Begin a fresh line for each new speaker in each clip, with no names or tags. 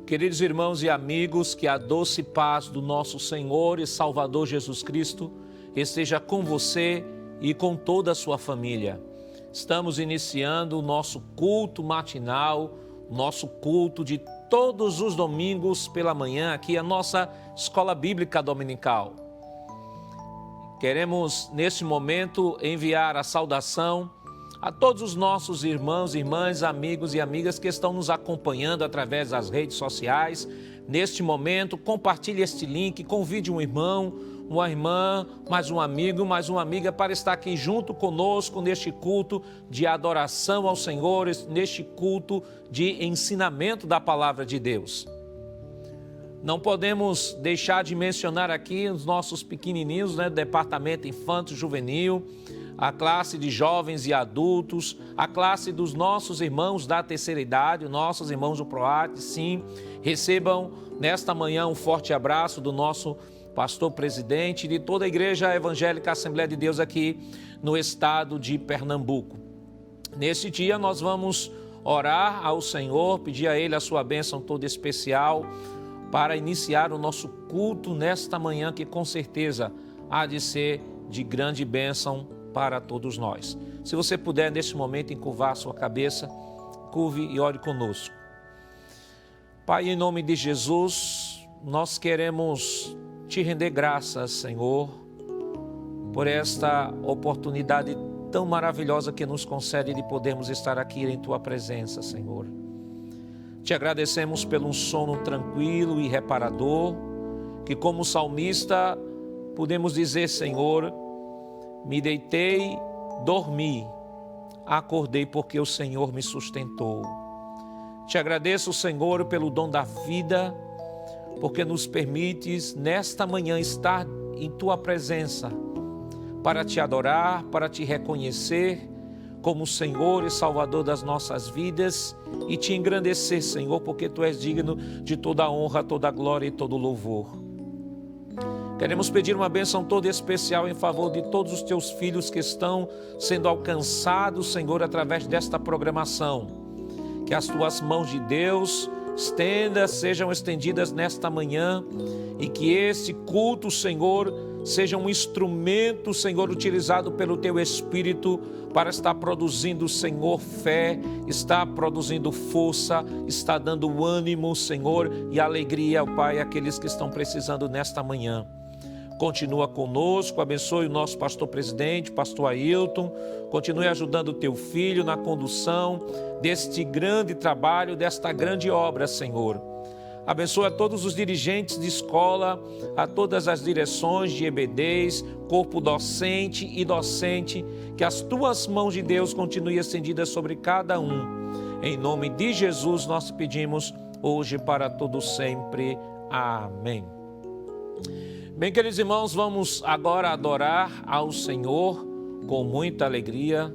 Queridos irmãos e amigos, que a doce paz do nosso Senhor e Salvador Jesus Cristo esteja com você e com toda a sua família. Estamos iniciando o nosso culto matinal, nosso culto de todos os domingos pela manhã, aqui a nossa Escola Bíblica Dominical. Queremos, neste momento, enviar a saudação a todos os nossos irmãos, irmãs, amigos e amigas que estão nos acompanhando através das redes sociais. Neste momento, compartilhe este link, convide um irmão, uma irmã, mais um amigo, mais uma amiga para estar aqui junto conosco neste culto de adoração ao Senhor, neste culto de ensinamento da Palavra de Deus. Não podemos deixar de mencionar aqui os nossos pequenininhos, do Departamento Infanto-Juvenil, a classe de jovens e adultos, a classe dos nossos irmãos da terceira idade, nossos irmãos do PROAT, sim, recebam nesta manhã um forte abraço do nosso pastor presidente e de toda a Igreja Evangélica Assembleia de Deus aqui no estado de Pernambuco. Neste dia nós vamos orar ao Senhor, pedir a Ele a sua bênção toda especial para iniciar o nosso culto nesta manhã que com certeza há de ser de grande bênção para todos nós. Se você puder, neste momento, encurvar a sua cabeça, curve e ore conosco. Pai, em nome de Jesus, nós queremos te render graças, Senhor, por esta oportunidade tão maravilhosa que nos concede de podermos estar aqui em Tua presença, Senhor. Te agradecemos pelo sono tranquilo e reparador, que como salmista podemos dizer, Senhor, me deitei, dormi, acordei porque o Senhor me sustentou. Te agradeço, Senhor, pelo dom da vida, porque nos permites nesta manhã estar em Tua presença, para Te adorar, para Te reconhecer como Senhor e Salvador das nossas vidas e Te engrandecer, Senhor, porque Tu és digno de toda a honra, toda a glória e todo o louvor. Queremos pedir uma bênção toda especial em favor de todos os Teus filhos que estão sendo alcançados, Senhor, através desta programação. Que as Tuas mãos de Deus sejam estendidas nesta manhã e que este culto, Senhor, seja um instrumento, Senhor, utilizado pelo Teu Espírito para estar produzindo, Senhor, fé, estar produzindo força, estar dando ânimo, Senhor, e alegria, Pai, àqueles que estão precisando nesta manhã. Continua conosco, abençoe o nosso pastor presidente, pastor Ailton, continue ajudando o Teu filho na condução deste grande trabalho, desta grande obra, Senhor. Abençoe a todos os dirigentes de escola, a todas as direções de EBDs, corpo docente e docente, que as Tuas mãos de Deus continuem estendidas sobre cada um. Em nome de Jesus nós pedimos, hoje para todo sempre. Amém. Bem, queridos irmãos, vamos agora adorar ao Senhor com muita alegria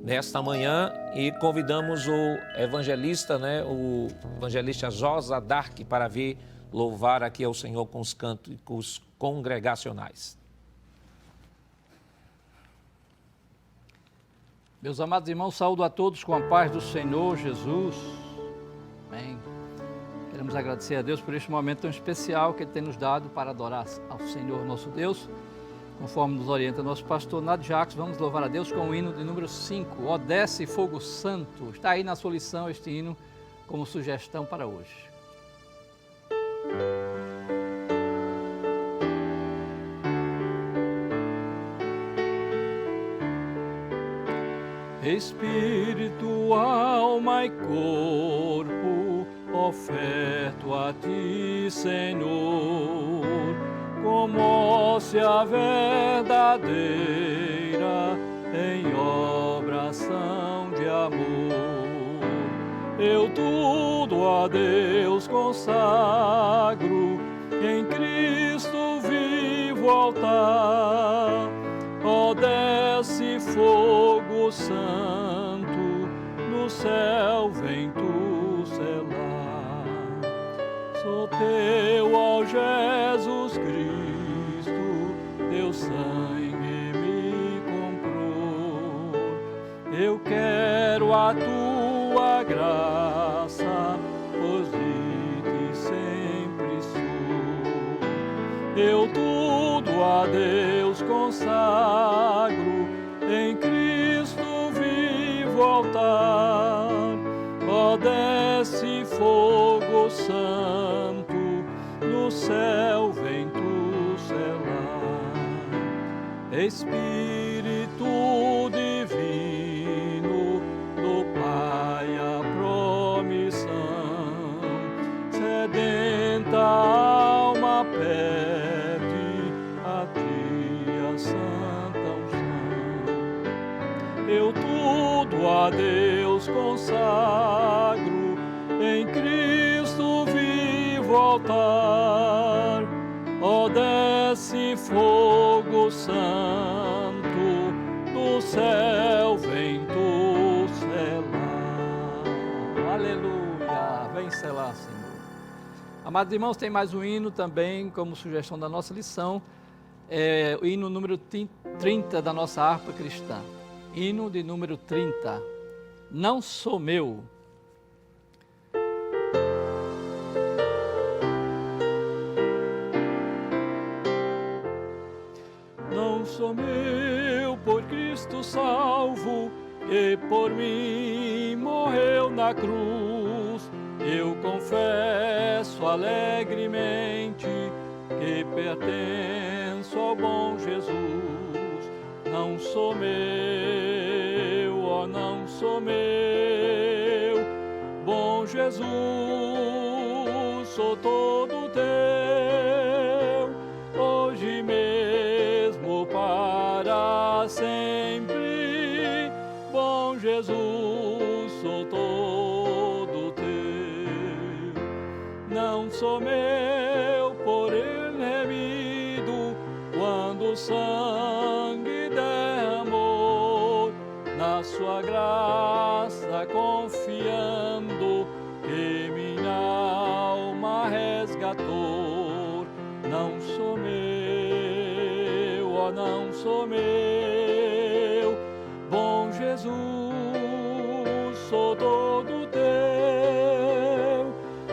nesta manhã e convidamos o evangelista, o evangelista Josa Dark para vir louvar aqui ao Senhor com os cânticos congregacionais.
Meus amados irmãos, saúdo a todos com a paz do Senhor Jesus. Amém. Queremos agradecer a Deus por este momento tão especial que Ele tem nos dado para adorar ao Senhor nosso Deus. Conforme nos orienta nosso pastor Nádio Jacques, vamos louvar a Deus com o hino de número 5, Ó Desce Fogo Santo. Está aí na sua lição este hino como sugestão para hoje. Espírito, alma e corpo, oferto a Ti, Senhor, como hóstia verdadeira em oração de amor. Eu tudo a Deus consagro, em Cristo vivo altar. Ó, desce fogo santo, no céu vem Tu selar. Sou Teu, ó Jesus Cristo, Teu sangue me comprou. Eu quero a Tua graça, pois de Ti sempre sou. Eu tudo a Deus consagro, em Cristo vivo altar. Ó, desce fogo santo, no céu vem tu selar. Espírito divino, do Pai a promissão, sedenta alma pede a ti a santa unção. Eu tudo a Deus consagro, em Cristo vivo altar. Ó, desce fogo santo, do céu vem tu selar. Aleluia, vem selar, Senhor. Amados irmãos, tem mais um hino também, como sugestão da nossa lição, o hino número 30 da nossa harpa cristã. Hino de número 30, Não Sou Meu. Não sou meu, por Cristo salvo, que por mim morreu na cruz. Eu confesso alegremente que pertenço ao bom Jesus. Não sou meu, ó, não sou meu, bom Jesus, sou todo teu, hoje mesmo para sempre. Bom Jesus, sou todo teu. Não sou meu, por ele remido, quando o sangue derramou, na sua graça confiando, que minha alma resgatou. Não sou meu, ó, não sou meu, bom Jesus, sou todo teu,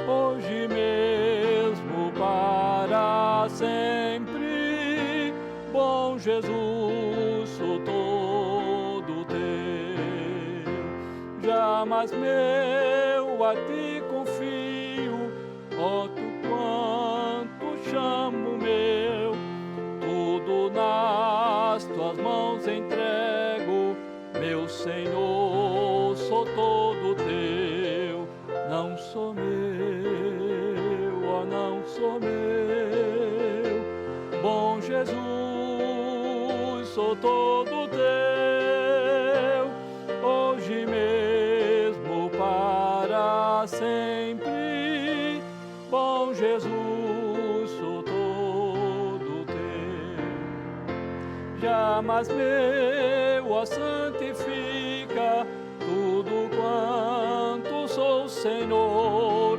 hoje mesmo para sempre. Bom Jesus, sou todo teu. Jamais meu a ti confio, ó, tu quanto chamo meu, tudo nas tuas mãos entrego, meu Senhor, sou todo teu. Não sou meu, ó, não sou meu, bom Jesus, sou todo teu, hoje mesmo para sempre. Bom Jesus, sou todo teu. Jamais meu a santifica tudo quanto sou, Senhor,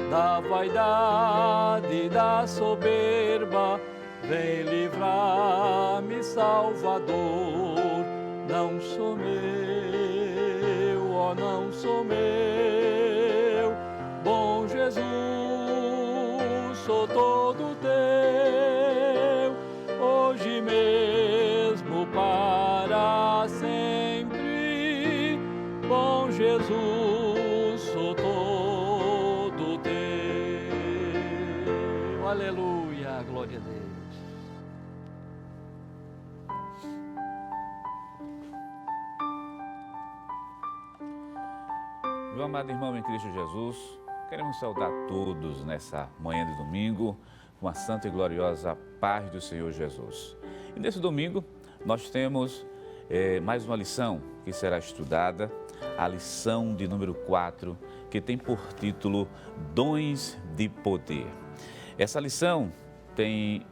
da vaidade e da soberba, vem livrar-me, Salvador. Não sou meu, ó, não sou meu, bom Jesus, sou todo teu, hoje mesmo para sempre. Bom Jesus, sou todo teu. Aleluia, glória a Deus.
Meu amado irmão em Cristo Jesus, queremos saudar todos nessa manhã de domingo com a santa e gloriosa paz do Senhor Jesus. E nesse domingo nós temos mais uma lição que será estudada, a lição de número 4, que tem por título Dons de Poder. Essa lição tem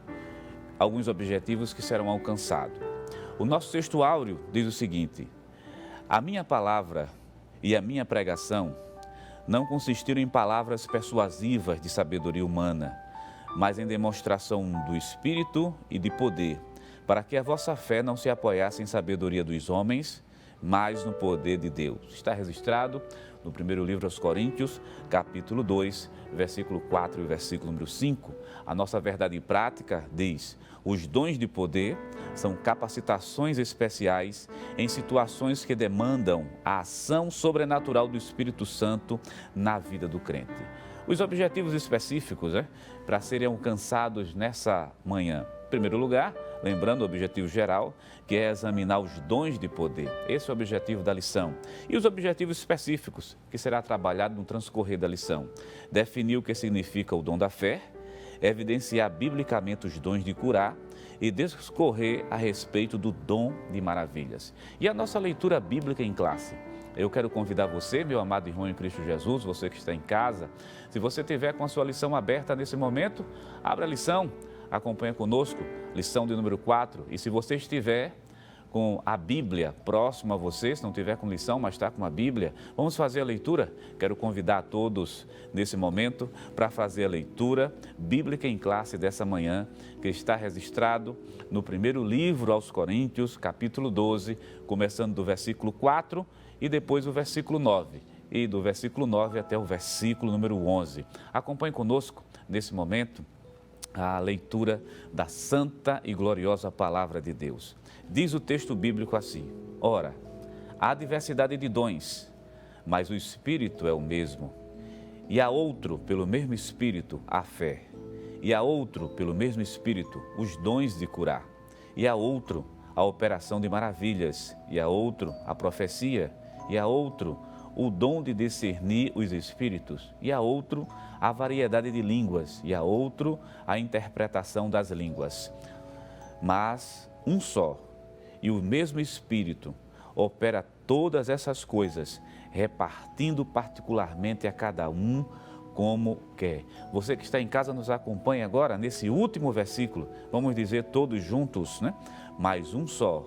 alguns objetivos que serão alcançados. O nosso texto áureo diz o seguinte: a minha palavra e a minha pregação não consistiram em palavras persuasivas de sabedoria humana, mas em demonstração do Espírito e de poder, para que a vossa fé não se apoiasse em sabedoria dos homens, mas no poder de Deus. Está registrado no primeiro livro aos Coríntios, capítulo 2, versículo 4 e versículo número 5. A nossa verdade prática diz: os dons de poder são capacitações especiais em situações que demandam a ação sobrenatural do Espírito Santo na vida do crente. Os objetivos específicos para serem alcançados nessa manhã. Em primeiro lugar, lembrando o objetivo geral, que é examinar os dons de poder. Esse é o objetivo da lição. E os objetivos específicos, que será trabalhado no transcorrer da lição. Definir o que significa o dom da fé, evidenciar biblicamente os dons de curar e discorrer a respeito do dom de maravilhas. E a nossa leitura bíblica em classe. Eu quero convidar você, meu amado irmão em Cristo Jesus, você que está em casa, se você tiver com a sua lição aberta nesse momento, abra a lição, acompanha conosco, lição de número 4. E se você estiver com a Bíblia próxima a você, se não tiver com lição, mas está com a Bíblia, vamos fazer a leitura. Quero convidar a todos nesse momento para fazer a leitura bíblica em classe dessa manhã, que está registrado no primeiro livro aos Coríntios, capítulo 12, começando do versículo 4 e depois o versículo 9. E do versículo 9 até o versículo número 11. Acompanhe conosco nesse momento a leitura da santa e gloriosa palavra de Deus. Diz o texto bíblico assim: ora, há diversidade de dons, mas o Espírito é o mesmo. E há outro, pelo mesmo Espírito, a fé. E há outro, pelo mesmo Espírito, os dons de curar. E há outro, a operação de maravilhas. E há outro, a profecia. E há outro, o dom de discernir os espíritos. E há outro, a variedade de línguas. E há outro, a interpretação das línguas. Mas um só, e o mesmo Espírito opera todas essas coisas, repartindo particularmente a cada um como quer. Você que está em casa nos acompanha agora nesse último versículo. Vamos dizer todos juntos, né? Mas um só,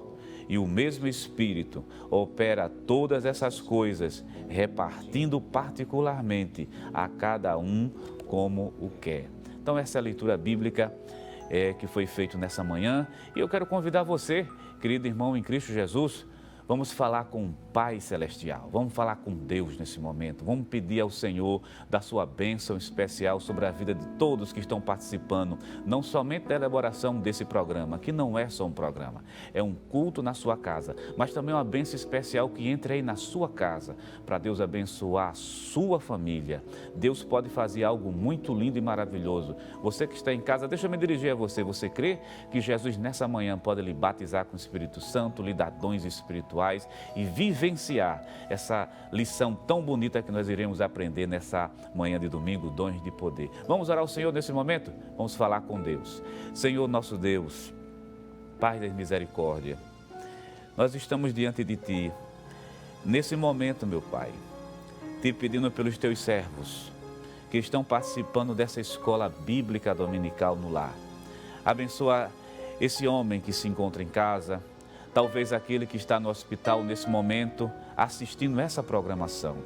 e o mesmo Espírito opera todas essas coisas, repartindo particularmente a cada um como o quer. Então essa é a leitura bíblica que foi feita nessa manhã. E eu quero convidar você, querido irmão em Cristo Jesus, vamos falar com o Pai Celestial, vamos falar com Deus nesse momento, vamos pedir ao Senhor da sua bênção especial sobre a vida de todos que estão participando, não somente da elaboração desse programa, que não é só um programa, é um culto na sua casa, mas também uma bênção especial que entre aí na sua casa, para Deus abençoar a sua família. Deus pode fazer algo muito lindo e maravilhoso. Você que está em casa, deixa eu me dirigir a você. Você crê que Jesus nessa manhã pode lhe batizar com o Espírito Santo, lhe dar dons espirituais e vivenciar essa lição tão bonita que nós iremos aprender nessa manhã de domingo, dons de poder. Vamos orar ao Senhor nesse momento? Vamos falar com Deus. Senhor nosso Deus, Pai da misericórdia, nós estamos diante de Ti, nesse momento, meu Pai, Te pedindo pelos Teus servos que estão participando dessa escola bíblica dominical no lar. Abençoa esse homem que se encontra em casa, talvez aquele que está no hospital nesse momento, assistindo essa programação.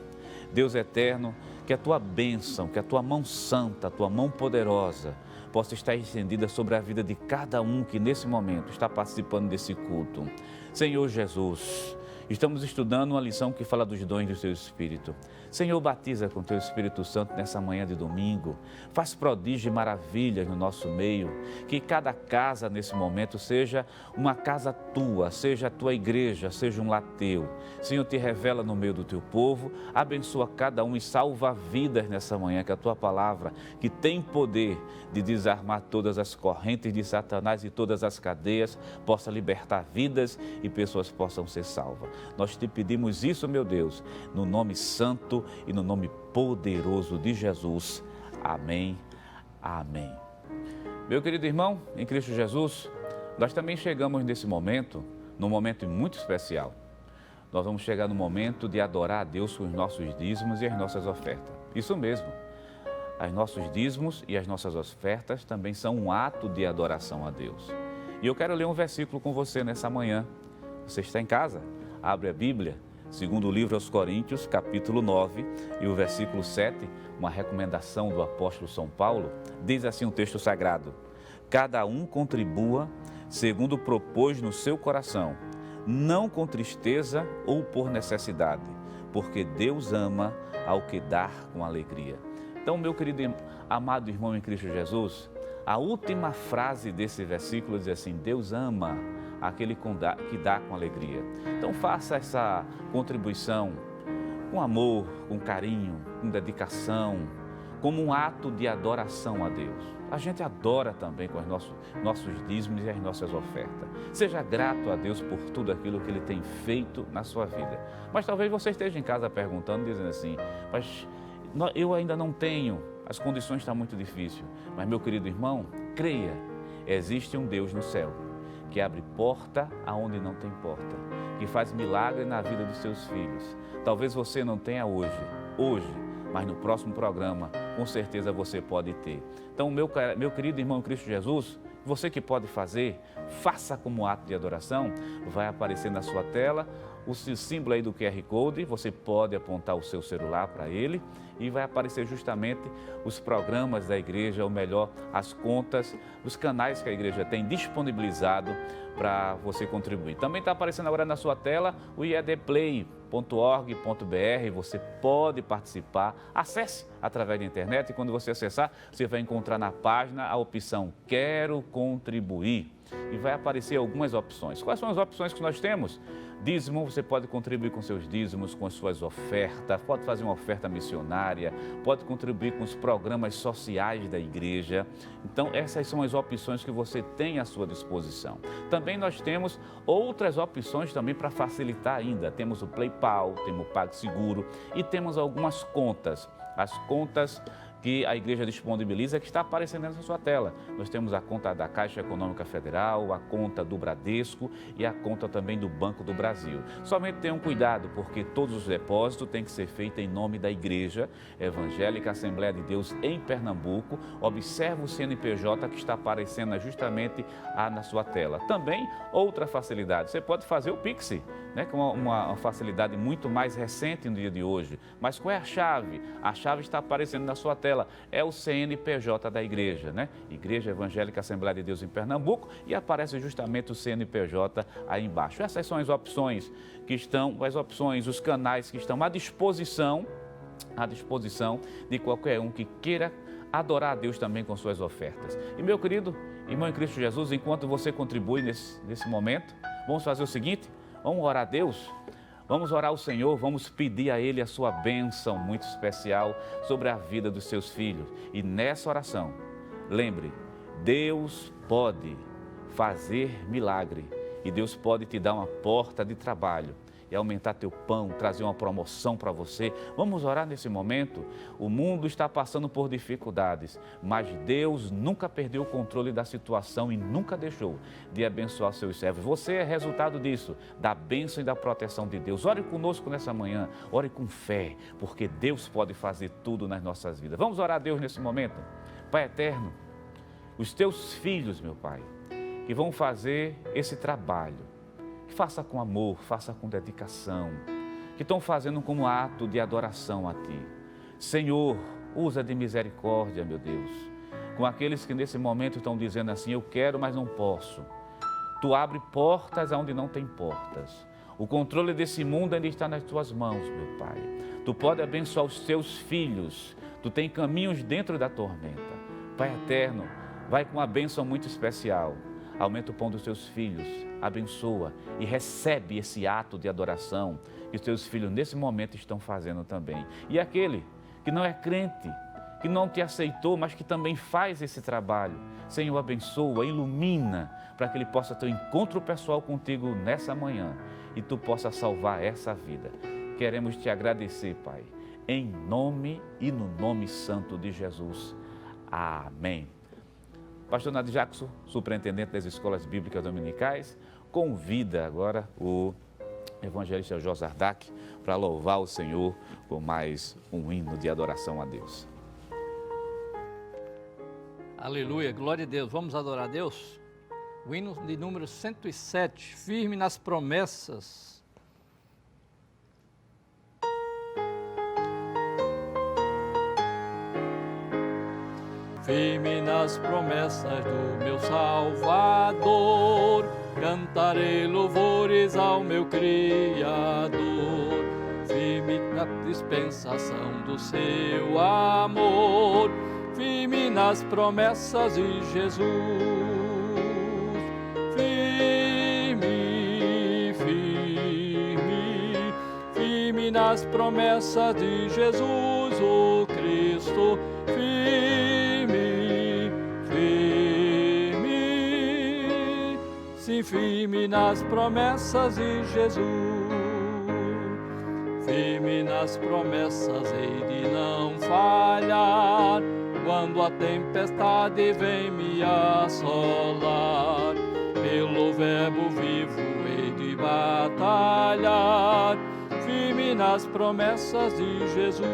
Deus eterno, que a Tua bênção, que a Tua mão santa, a Tua mão poderosa, possa estar estendida sobre a vida de cada um que nesse momento está participando desse culto. Senhor Jesus, estamos estudando uma lição que fala dos dons do Teu Espírito. Senhor, batiza com Teu Espírito Santo nessa manhã de domingo. Faz prodígio e maravilhas no nosso meio. Que cada casa nesse momento seja uma casa Tua, seja a Tua igreja, seja um lar Teu. Senhor, Te revela no meio do Teu povo. Abençoa cada um e salva vidas nessa manhã. Que a Tua palavra, que tem poder de desarmar todas as correntes de Satanás e todas as cadeias, possa libertar vidas e pessoas possam ser salvas. Nós Te pedimos isso, meu Deus, no nome santo e no nome poderoso de Jesus. Amém, amém. Meu querido irmão, em Cristo Jesus, nós também chegamos nesse momento, num momento muito especial. Nós vamos chegar no momento de adorar a Deus com os nossos dízimos e as nossas ofertas. Isso mesmo, os nossos dízimos e as nossas ofertas também são um ato de adoração a Deus. E eu quero ler um versículo com você nessa manhã. Você está em casa? Abre a Bíblia. Segundo o livro aos Coríntios, capítulo 9 e o versículo 7, uma recomendação do apóstolo São Paulo, diz assim o texto sagrado: cada um contribua segundo propôs no seu coração, não com tristeza ou por necessidade, porque Deus ama ao que dá com alegria. Então, meu querido amado irmão em Cristo Jesus, a última frase desse versículo diz assim: Deus ama aquele que dá com alegria. Então, faça essa contribuição com amor, com carinho, com dedicação, como um ato de adoração a Deus. A gente adora também com os nossos dízimos e as nossas ofertas. Seja grato a Deus por tudo aquilo que Ele tem feito na sua vida. Mas talvez você esteja em casa perguntando, dizendo assim: mas eu ainda não tenho, as condições estão muito difíceis. Mas, meu querido irmão, creia, existe um Deus no céu que abre porta aonde não tem porta, que faz milagre na vida dos seus filhos. Talvez você não tenha hoje, mas no próximo programa, com certeza você pode ter. Então, meu querido irmão em Cristo Jesus, você que pode fazer, faça como ato de adoração. Vai aparecer na sua tela o símbolo aí do QR Code, você pode apontar o seu celular para ele e vai aparecer justamente os programas da igreja, ou melhor, as contas, os canais que a igreja tem disponibilizado para você contribuir. Também está aparecendo agora na sua tela o iedplay.org.br, você pode participar, acesse através da internet e quando você acessar, você vai encontrar na página a opção Quero Contribuir e vai aparecer algumas opções. Quais são as opções que nós temos? Dízimo, você pode contribuir com seus dízimos, com as suas ofertas, pode fazer uma oferta missionária, pode contribuir com os programas sociais da igreja. Então, essas são as opções que você tem à sua disposição. Também nós temos outras opções também para facilitar ainda. Temos o PayPal, temos o PagSeguro e temos algumas contas. As contas que a igreja disponibiliza, que está aparecendo na sua tela. Nós temos a conta da Caixa Econômica Federal, a conta do Bradesco e a conta também do Banco do Brasil. Somente tenham cuidado, porque todos os depósitos têm que ser feitos em nome da Igreja Evangélica Assembleia de Deus em Pernambuco. Observe o CNPJ que está aparecendo justamente na sua tela. Também, outra facilidade, você pode fazer o Pix, né, com uma facilidade muito mais recente no dia de hoje. Mas qual é a chave? A chave está aparecendo na sua tela. É o CNPJ da igreja, né? Igreja Evangélica Assembleia de Deus em Pernambuco, e aparece justamente o CNPJ aí embaixo. Essas são as opções os canais que estão à disposição de qualquer um que queira adorar a Deus também com suas ofertas. E meu querido irmão em Cristo Jesus, enquanto você contribui nesse momento, vamos fazer o seguinte, vamos orar a Deus. Vamos orar ao Senhor, vamos pedir a Ele a sua bênção muito especial sobre a vida dos seus filhos. E nessa oração, lembre, Deus pode fazer milagre e Deus pode te dar uma porta de trabalho e aumentar teu pão, trazer uma promoção para você. Vamos orar nesse momento. O mundo está passando por dificuldades, mas Deus nunca perdeu o controle da situação e nunca deixou de abençoar seus servos. Você é resultado disso, da bênção e da proteção de Deus. Ore conosco nessa manhã, ore com fé, porque Deus pode fazer tudo nas nossas vidas. Vamos orar a Deus nesse momento. Pai eterno, os teus filhos, meu Pai, que vão fazer esse trabalho, que faça com amor, faça com dedicação, que estão fazendo como ato de adoração a Ti. Senhor, usa de misericórdia, meu Deus, com aqueles que nesse momento estão dizendo assim, eu quero, mas não posso. Tu abre portas onde não tem portas. O controle desse mundo ainda está nas Tuas mãos, meu Pai. Tu pode abençoar os Teus filhos, Tu tem caminhos dentro da tormenta. Pai eterno, vai com uma bênção muito especial. Aumenta o pão dos teus filhos, abençoa e recebe esse ato de adoração que os teus filhos nesse momento estão fazendo também. E aquele que não é crente, que não te aceitou, mas que também faz esse trabalho, Senhor, abençoa, ilumina, para que ele possa ter um encontro pessoal contigo nessa manhã e tu possa salvar essa vida. Queremos te agradecer, Pai, em nome e no nome santo de Jesus. Amém. Pastor Nadir Jackson, superintendente das escolas bíblicas dominicais, convida agora o evangelista José Ardac para louvar o Senhor com mais um hino de adoração a Deus.
Aleluia, glória a Deus. Vamos adorar a Deus? O hino de número 107, firme nas promessas. Firme nas promessas do meu Salvador, cantarei louvor louvores ao meu Criador, firme na dispensação do seu amor, firme nas promessas de Jesus, firme, firme, firme nas promessas de Jesus, o Cristo, firme, firme, sim, firme nas promessas de Jesus, firme nas promessas, hei de não falhar, quando a tempestade vem me assolar, pelo verbo vivo hei de batalhar, firme nas promessas de Jesus.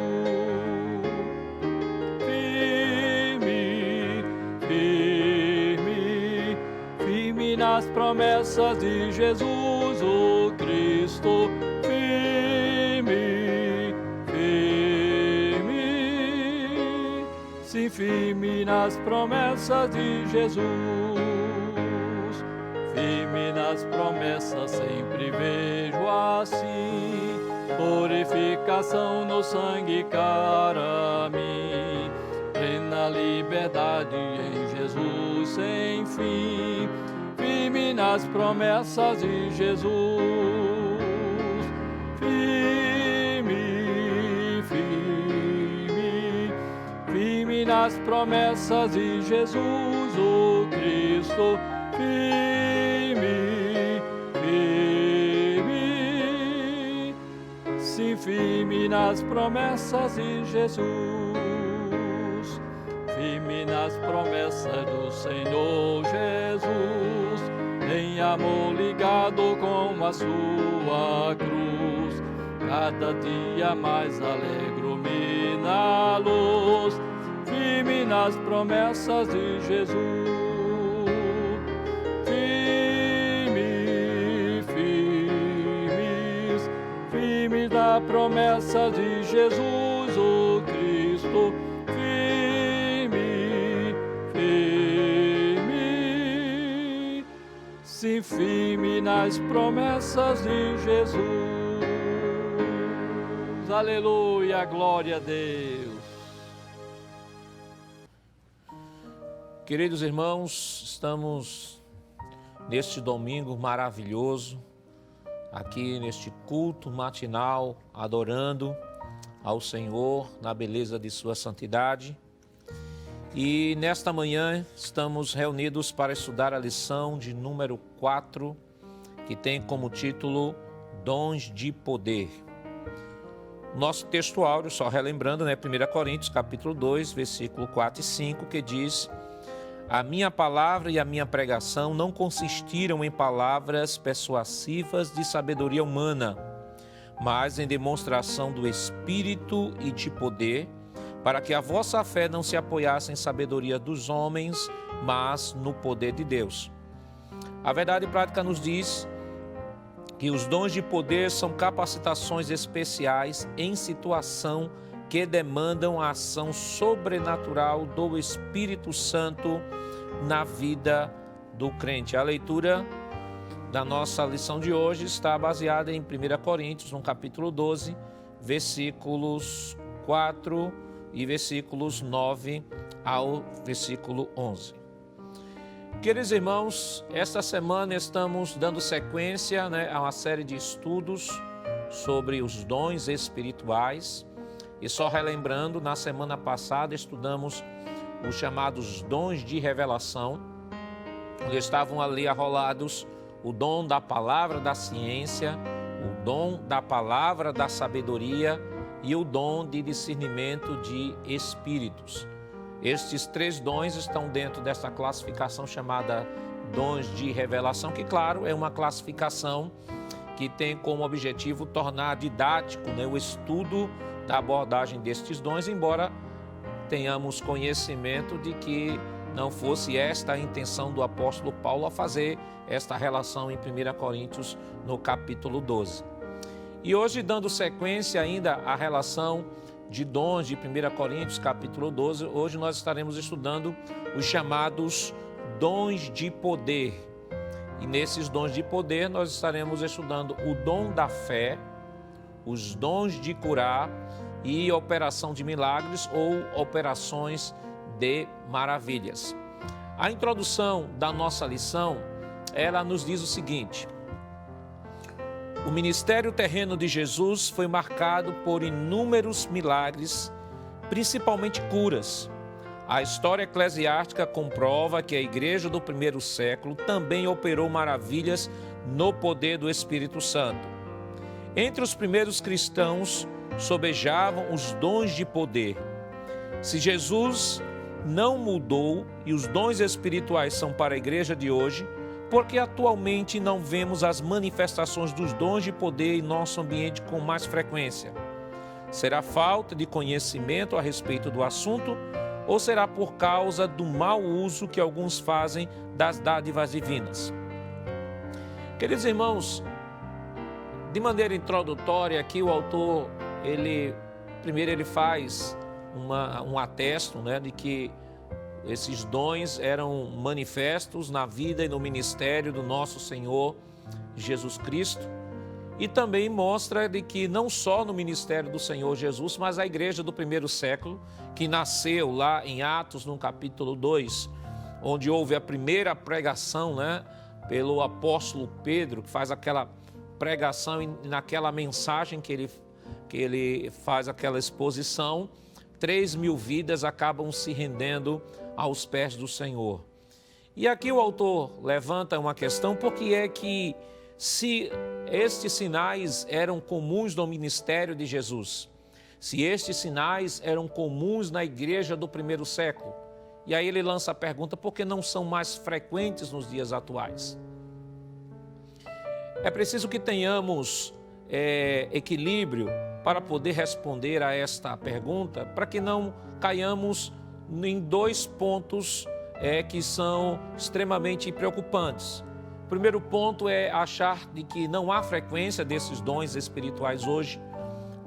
Firme, firme, firme nas promessas de Jesus, o Cristo, firme, firme, sim, firme nas promessas de Jesus, firme nas promessas sempre vejo assim, purificação no sangue para mim, plena liberdade em Jesus sem fim, firme nas promessas de Jesus, firme, firme, firme nas promessas de Jesus, o Cristo, firme, firme, sim, firme nas promessas de Jesus, firme nas promessas do Senhor Jesus, em amor ligado com a sua cruz, cada dia mais alegro-me na luz, firme nas promessas de Jesus, firme, firme, firme na promessa de Jesus, o Cristo, firme, firme, sim, firme nas promessas de Jesus. Aleluia, glória a Deus.
Queridos irmãos, estamos neste domingo maravilhoso, aqui neste culto matinal, adorando ao Senhor na beleza de sua santidade. E nesta manhã estamos reunidos para estudar a lição de número 4, que tem como título Dons de Poder. Nosso texto áureo, só relembrando, 1 Coríntios capítulo 2, versículo 4 e 5, que diz: a minha palavra e a minha pregação não consistiram em palavras persuasivas de sabedoria humana, mas em demonstração do Espírito e de poder, para que a vossa fé não se apoiasse em sabedoria dos homens, mas no poder de Deus. A verdade prática nos diz que os dons de poder são capacitações especiais em situação que demandam a ação sobrenatural do Espírito Santo na vida do crente. A leitura da nossa lição de hoje está baseada em 1 Coríntios, no capítulo 12, versículos 4 e versículos 9 ao versículo 11. Queridos irmãos, esta semana estamos dando sequência a uma série de estudos sobre os dons espirituais. E só relembrando, na semana passada estudamos os chamados dons de revelação, onde estavam ali arrolados o dom da palavra da ciência, o dom da palavra da sabedoria e o dom de discernimento de espíritos. Estes três dons estão dentro dessa classificação chamada dons de revelação, que, claro, é uma classificação que tem como objetivo tornar didático o estudo da abordagem destes dons, embora tenhamos conhecimento de que não fosse esta a intenção do apóstolo Paulo a fazer esta relação em 1 Coríntios, no capítulo 12. E hoje, dando sequência ainda à relação de dons de 1 Coríntios, capítulo 12, hoje nós estaremos estudando os chamados dons de poder. E nesses dons de poder nós estaremos estudando o dom da fé, os dons de curar e operação de milagres ou operações de maravilhas. A introdução da nossa lição, ela nos diz o seguinte: o ministério terreno de Jesus foi marcado por inúmeros milagres, principalmente curas. A história eclesiástica comprova que a igreja do primeiro século também operou maravilhas no poder do Espírito Santo. Entre os primeiros cristãos sobejavam os dons de poder. Se Jesus não mudou e os dons espirituais são para a igreja de hoje, porque atualmente não vemos as manifestações dos dons de poder em nosso ambiente com mais frequência? Será falta de conhecimento a respeito do assunto ou será por causa do mau uso que alguns fazem das dádivas divinas? Queridos irmãos, de maneira introdutória aqui o autor, primeiro ele faz um atesto, né, de que esses dons eram manifestos na vida e no ministério do nosso Senhor Jesus Cristo. E também mostra de que não só no ministério do Senhor Jesus, mas a igreja do primeiro século, que nasceu lá em Atos, no capítulo 2, onde houve a primeira pregação, né, pelo apóstolo Pedro, que faz aquela pregação e naquela mensagem que ele faz aquela exposição, 3.000 vidas acabam se rendendo aos pés do Senhor. E aqui o autor levanta uma questão: por que é que, se estes sinais eram comuns no ministério de Jesus, se estes sinais eram comuns na igreja do primeiro século, e aí ele lança a pergunta: por que não são mais frequentes nos dias atuais? É preciso que tenhamos equilíbrio para poder responder a esta pergunta, para que não caiamos em dois pontos que são extremamente preocupantes. O primeiro ponto é achar de que não há frequência desses dons espirituais hoje,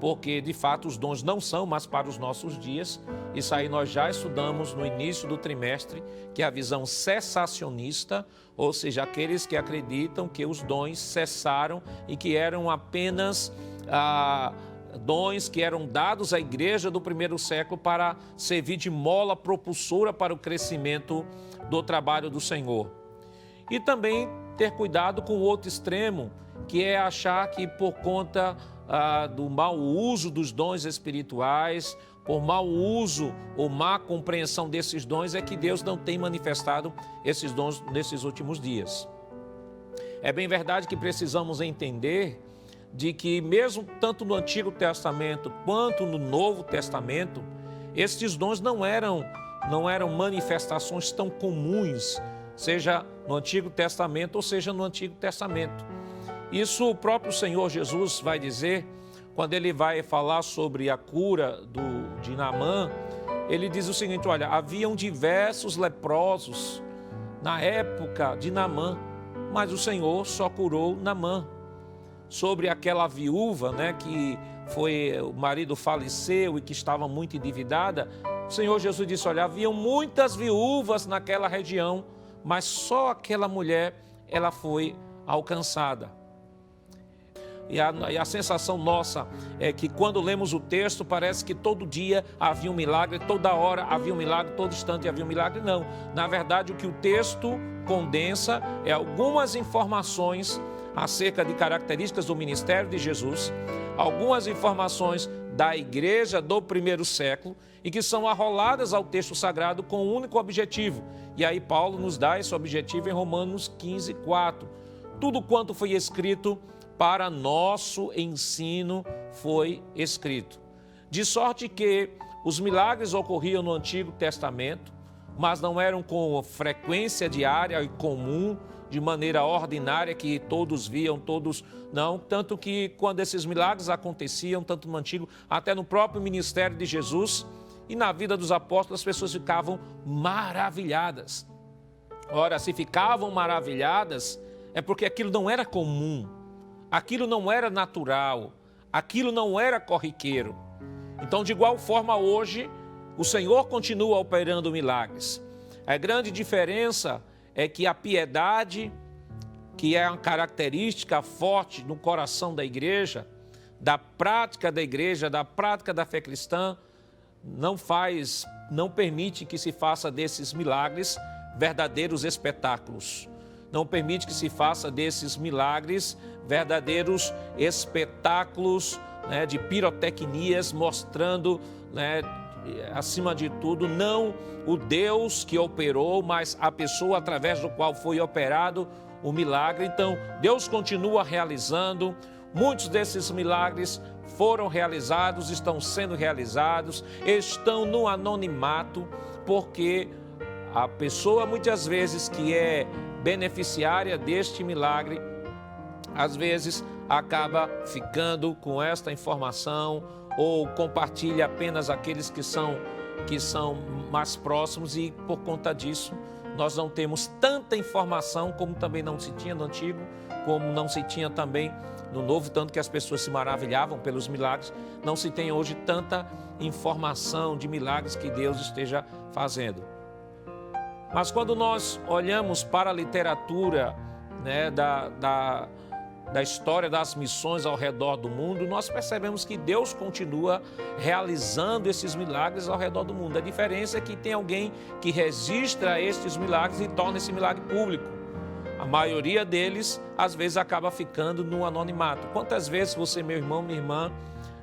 porque de fato os dons não são mais para os nossos dias. Isso aí nós já estudamos no início do trimestre, que é a visão cessacionista, ou seja, aqueles que acreditam que os dons cessaram e que eram apenas dons que eram dados à igreja do primeiro século para servir de mola propulsora para o crescimento do trabalho do Senhor. E também ter cuidado com o outro extremo, que é achar que por conta do mau uso dos dons espirituais, por mau uso ou má compreensão desses dons, é que Deus não tem manifestado esses dons nesses últimos dias. É bem verdade que precisamos entender de que mesmo tanto no Antigo Testamento quanto no Novo Testamento, estes dons não eram manifestações tão comuns, seja no Antigo Testamento ou seja no Antigo Testamento. Isso o próprio Senhor Jesus vai dizer, quando ele vai falar sobre a cura de Naamã. Ele diz o seguinte: olha, haviam diversos leprosos na época de Naamã, mas o Senhor só curou Naamã. Sobre aquela viúva, né, que o marido faleceu e que estava muito endividada, o Senhor Jesus disse: olha, haviam muitas viúvas naquela região, mas só aquela mulher, ela foi alcançada. E a sensação nossa é que quando lemos o texto, parece que todo dia havia um milagre, toda hora havia um milagre, todo instante havia um milagre. Não, na verdade o que o texto condensa é algumas informações acerca de características do ministério de Jesus, algumas informações da igreja do primeiro século e que são arroladas ao texto sagrado com um único objetivo. E aí Paulo nos dá esse objetivo em Romanos 15:4. Tudo quanto foi escrito para nosso ensino foi escrito. De sorte que os milagres ocorriam no Antigo Testamento, mas não eram com frequência diária e comum, de maneira ordinária, que todos viam, todos não. Tanto que quando esses milagres aconteciam, tanto no Antigo, até no próprio ministério de Jesus e na vida dos apóstolos, as pessoas ficavam maravilhadas. Ora, se ficavam maravilhadas, é porque aquilo não era comum, aquilo não era natural, aquilo não era corriqueiro. Então, de igual forma, hoje, o Senhor continua operando milagres. A grande diferença é que a piedade que é uma característica forte no coração da igreja, da prática da igreja, da prática da fé cristã, não permite que se faça desses milagres verdadeiros espetáculos. Não permite que se faça desses milagres verdadeiros espetáculos, né, de pirotecnias, mostrando, né, acima de tudo, não o Deus que operou, mas a pessoa através do qual foi operado o milagre. Então, Deus continua realizando. Muitos desses milagres foram realizados, estão sendo realizados, estão no anonimato, porque a pessoa, muitas vezes, que é beneficiária deste milagre, às vezes acaba ficando com esta informação ou compartilha apenas aqueles que são mais próximos, e por conta disso nós não temos tanta informação como também não se tinha no Antigo, como não se tinha também no Novo, tanto que as pessoas se maravilhavam pelos milagres. Não se tem hoje tanta informação de milagres que Deus esteja fazendo. Mas quando nós olhamos para a literatura, né, da história das missões ao redor do mundo, nós percebemos que Deus continua realizando esses milagres ao redor do mundo. A diferença é que tem alguém que registra estes milagres e torna esse milagre público. A maioria deles, às vezes, acaba ficando no anonimato. Quantas vezes você, meu irmão, minha irmã,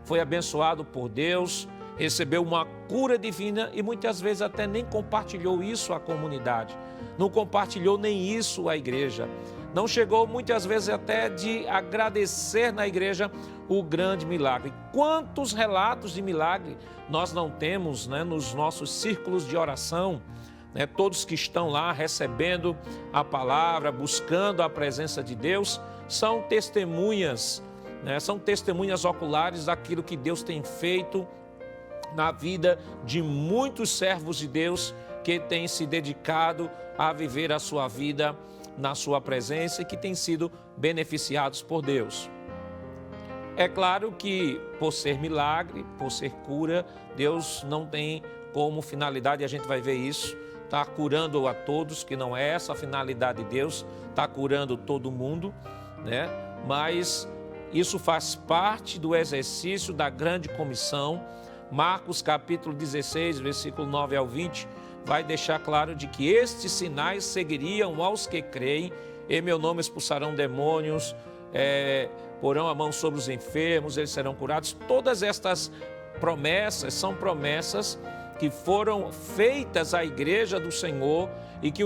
foi abençoado por Deus, recebeu uma cura divina e muitas vezes até nem compartilhou isso à comunidade, não compartilhou nem isso à igreja, não chegou muitas vezes até de agradecer na igreja o grande milagre. Quantos relatos de milagre nós não temos, né, nos nossos círculos de oração, né, todos que estão lá recebendo a palavra, buscando a presença de Deus, são testemunhas, né, são testemunhas oculares daquilo que Deus tem feito na vida de muitos servos de Deus que têm se dedicado a viver a sua vida na sua presença e que têm sido beneficiados por Deus. É claro que por ser milagre, por ser cura, Deus não tem como finalidade, e a gente vai ver isso, está curando a todos, que não é essa a finalidade de Deus, está curando todo mundo, né? Mas isso faz parte do exercício da grande comissão. Marcos capítulo 16, versículo 9 ao 20, vai deixar claro de que estes sinais seguiriam aos que creem. Em meu nome expulsarão demônios, porão a mão sobre os enfermos, eles serão curados. Todas estas promessas são promessas que foram feitas à igreja do Senhor e que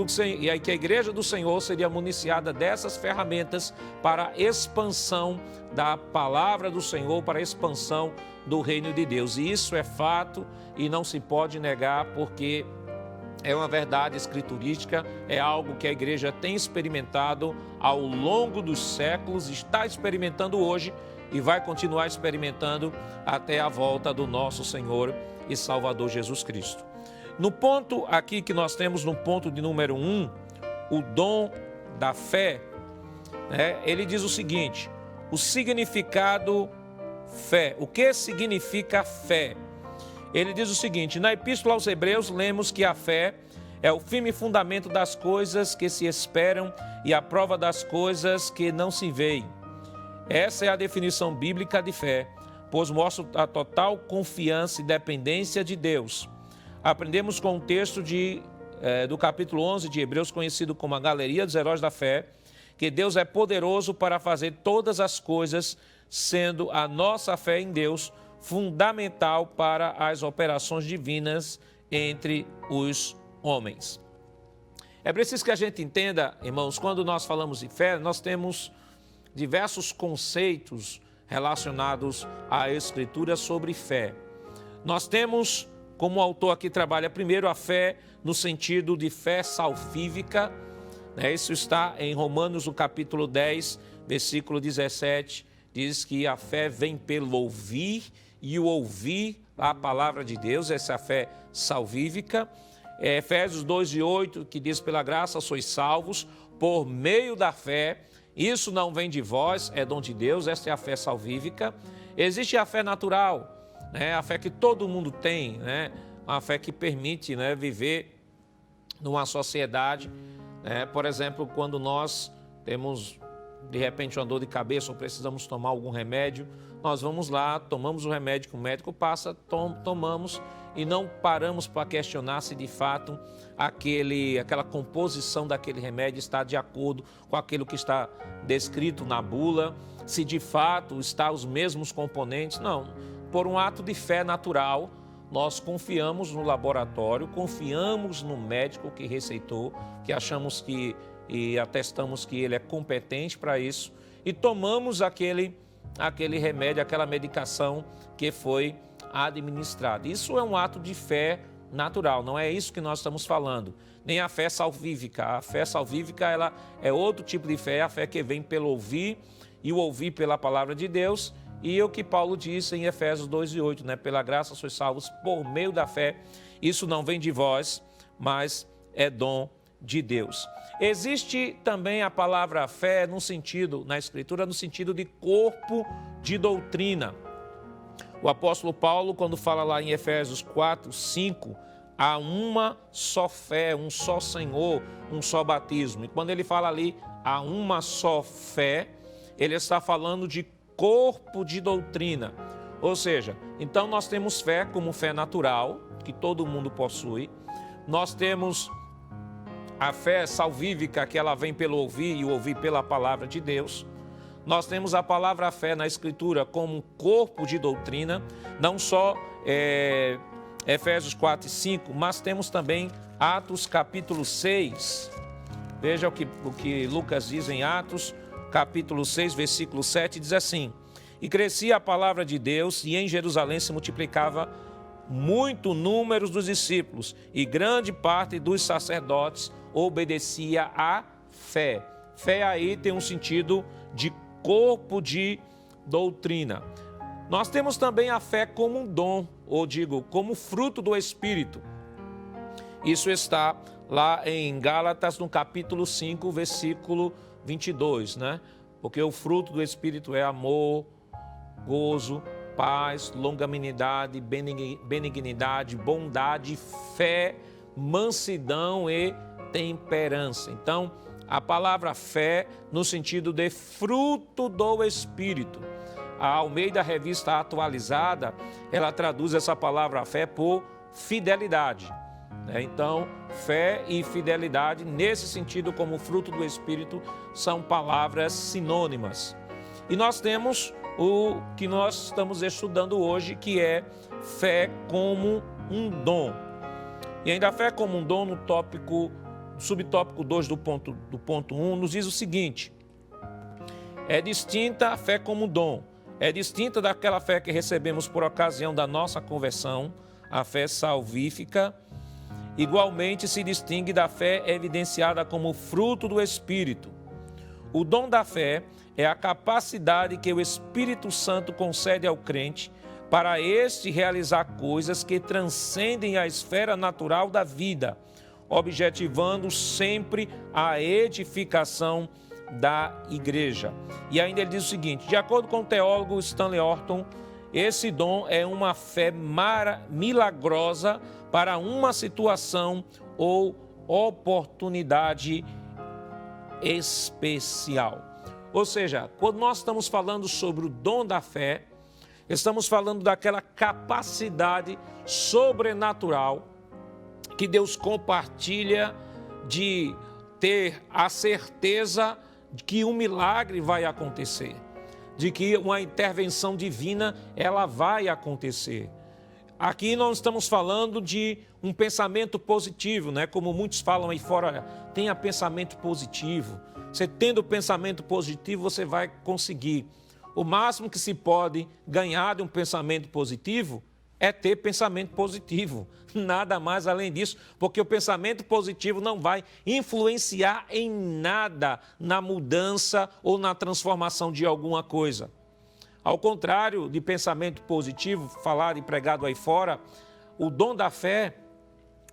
a igreja do Senhor seria municiada dessas ferramentas para a expansão da palavra do Senhor, para a expansão do reino de Deus. E isso é fato e não se pode negar, porque é uma verdade escriturística, é algo que a igreja tem experimentado ao longo dos séculos, está experimentando hoje e vai continuar experimentando até a volta do nosso Senhor e Salvador Jesus Cristo. No ponto aqui que nós temos, no ponto de número 1, o dom da fé, né, ele diz o seguinte: o significado fé. O que significa fé? Ele diz o seguinte: na Epístola aos Hebreus lemos que a fé é o firme fundamento das coisas que se esperam e a prova das coisas que não se veem. Essa é a definição bíblica de fé, pois mostra a total confiança e dependência de Deus. Aprendemos com o texto do capítulo 11 de Hebreus, conhecido como a Galeria dos Heróis da Fé, que Deus é poderoso para fazer todas as coisas, sendo a nossa fé em Deus fundamental para as operações divinas entre os homens. É preciso que a gente entenda, irmãos, quando nós falamos de fé, nós temos diversos conceitos relacionados à Escritura sobre fé. Nós temos, como o autor aqui trabalha, primeiro a fé no sentido de fé salvífica, né? Isso está em Romanos, no capítulo 10, versículo 17, diz que a fé vem pelo ouvir e o ouvir a palavra de Deus, essa é a fé salvífica. Efésios 2:8, que diz: pela graça sois salvos por meio da fé, isso não vem de vós, é dom de Deus, essa é a fé salvífica. Existe a fé natural, né? A fé que todo mundo tem, né? Uma fé que permite, né, viver numa sociedade, né? Por exemplo, quando nós temos de repente uma dor de cabeça ou precisamos tomar algum remédio, nós vamos lá, tomamos o remédio que o médico passa, tomamos e não paramos para questionar se de fato aquela composição daquele remédio está de acordo com aquilo que está descrito na bula, se de fato está os mesmos componentes. Não, por um ato de fé natural, nós confiamos no laboratório, confiamos no médico que receitou, que achamos que e atestamos que ele é competente para isso e tomamos aquele remédio, aquela medicação que foi administrada. Isso é um ato de fé natural, não é isso que nós estamos falando, nem a fé salvífica. A fé salvífica ela é outro tipo de fé, a fé que vem pelo ouvir e o ouvir pela palavra de Deus. E o que Paulo disse em Efésios 2:8, né? Pela graça sois salvos por meio da fé. Isso não vem de vós, mas é dom de Deus. Existe também a palavra fé na Escritura, no sentido de corpo de doutrina. O apóstolo Paulo, quando fala lá em Efésios 4:5, há uma só fé, um só Senhor, um só batismo. E quando ele fala ali, há uma só fé, ele está falando de corpo de doutrina. Ou seja, então nós temos fé como fé natural, que todo mundo possui. Nós temos a fé salvífica, que ela vem pelo ouvir e o ouvir pela palavra de Deus. Nós temos a palavra fé na Escritura como um corpo de doutrina, não só Efésios 4:5, mas temos também Atos capítulo 6. Veja o que Lucas diz em Atos capítulo 6, versículo 7, diz assim: e crescia a palavra de Deus e em Jerusalém se multiplicava muito número dos discípulos e grande parte dos sacerdotes obedecia à fé. Fé aí tem um sentido de corpo de doutrina. Nós temos também a fé como um dom, ou digo, como fruto do Espírito. Isso está lá em Gálatas, no capítulo 5, versículo 22, né? Porque o fruto do Espírito é amor, gozo, paz, longanimidade, benignidade, bondade, fé, mansidão e temperança. Então, a palavra fé no sentido de fruto do Espírito. A Almeida Revista Atualizada, ela traduz essa palavra fé por fidelidade. Então, fé e fidelidade, nesse sentido, como fruto do Espírito, são palavras sinônimas. E nós temos o que nós estamos estudando hoje, que é fé como um dom. E ainda a fé como um dom, no subtópico 2 do ponto 1, nos diz o seguinte: é distinta a fé como dom, é distinta daquela fé que recebemos por ocasião da nossa conversão, a fé salvífica. Igualmente se distingue da fé evidenciada como fruto do Espírito. O dom da fé é a capacidade que o Espírito Santo concede ao crente para este realizar coisas que transcendem a esfera natural da vida, objetivando sempre a edificação da igreja. E ainda ele diz o seguinte: de acordo com o teólogo Stanley Orton, esse dom é uma fé milagrosa para uma situação ou oportunidade especial. Ou seja, quando nós estamos falando sobre o dom da fé, estamos falando daquela capacidade sobrenatural que Deus compartilha de ter a certeza de que um milagre vai acontecer, de que uma intervenção divina ela vai acontecer. Aqui nós estamos falando de um pensamento positivo, né? Como muitos falam aí fora, tenha pensamento positivo. Você tendo pensamento positivo, você vai conseguir. O máximo que se pode ganhar de um pensamento positivo é ter pensamento positivo. Nada mais além disso, porque o pensamento positivo não vai influenciar em nada na mudança ou na transformação de alguma coisa. Ao contrário de pensamento positivo, falado e pregado aí fora, o dom da fé,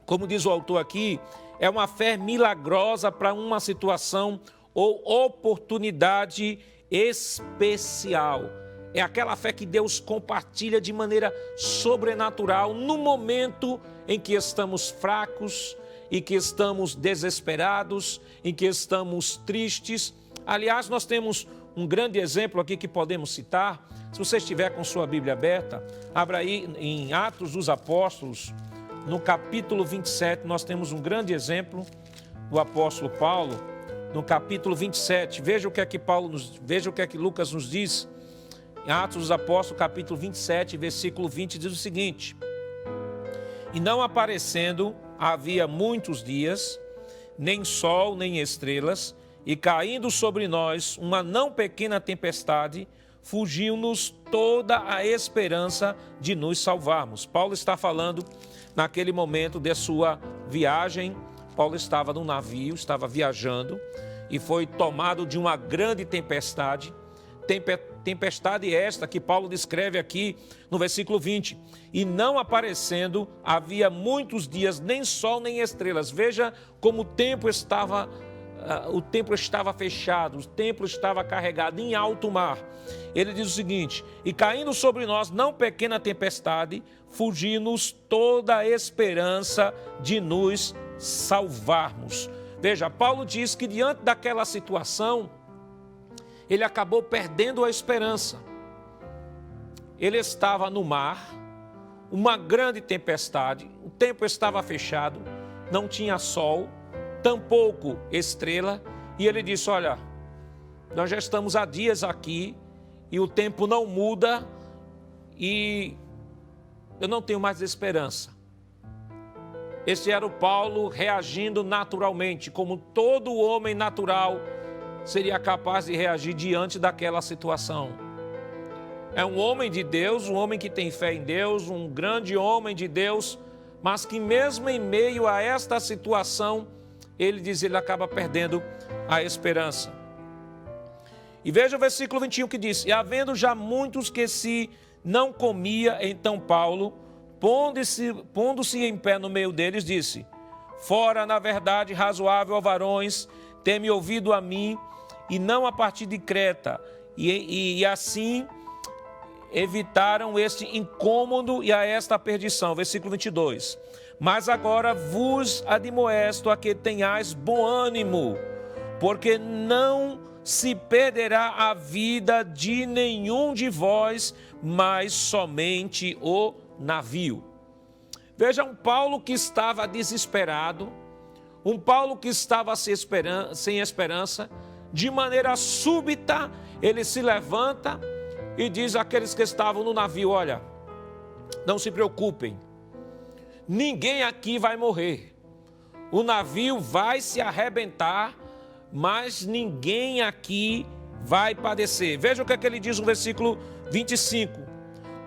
como diz o autor aqui, é uma fé milagrosa para uma situação ou oportunidade especial. É aquela fé que Deus compartilha de maneira sobrenatural no momento em que estamos fracos, em que estamos desesperados, em que estamos tristes. Aliás, nós temos um grande exemplo aqui que podemos citar. Se você estiver com sua Bíblia aberta, abra aí em Atos dos Apóstolos, no capítulo 27, nós temos um grande exemplo do apóstolo Paulo, no capítulo 27. Veja o que é que Lucas nos diz. Em Atos dos Apóstolos, capítulo 27, versículo 20, diz o seguinte: E não aparecendo havia muitos dias, nem sol, nem estrelas, e caindo sobre nós uma não pequena tempestade, fugiu-nos toda a esperança de nos salvarmos. Paulo está falando naquele momento de sua viagem. Paulo estava num navio, estava viajando e foi tomado de uma grande tempestade. Tempestade esta que Paulo descreve aqui no versículo 20. E não aparecendo havia muitos dias, nem sol nem estrelas. Veja como o tempo estava fechado, o tempo estava carregado em alto mar. Ele diz o seguinte: e caindo sobre nós não pequena tempestade, fugiu-nos toda a esperança de nos salvarmos. Veja, Paulo diz que diante daquela situação, ele acabou perdendo a esperança. Ele estava no mar, uma grande tempestade, o tempo estava fechado, não tinha sol, tampouco estrela, e ele disse: olha, nós já estamos há dias aqui e o tempo não muda e eu não tenho mais esperança. Esse era o Paulo reagindo naturalmente, como todo homem natural seria capaz de reagir diante daquela situação. É um homem de Deus, um homem que tem fé em Deus, um grande homem de Deus, mas que mesmo em meio a esta situação, ele acaba perdendo a esperança. E veja o versículo 21 que diz: e havendo já muitos que se não comia, então Paulo, pondo-se em pé no meio deles, disse: fora, na verdade, razoável, ó varões, tem-me ouvido a mim, e não a partir de Creta. E assim evitaram este incômodo e a esta perdição. Versículo 22. Mas agora vos admoesto a que tenhais bom ânimo, porque não se perderá a vida de nenhum de vós, mas somente o navio. Veja, um Paulo que estava desesperado, um Paulo que estava sem esperança, de maneira súbita, ele se levanta e diz àqueles que estavam no navio: olha, não se preocupem, ninguém aqui vai morrer. O navio vai se arrebentar, mas ninguém aqui vai padecer. Veja o que é que ele diz no versículo 25.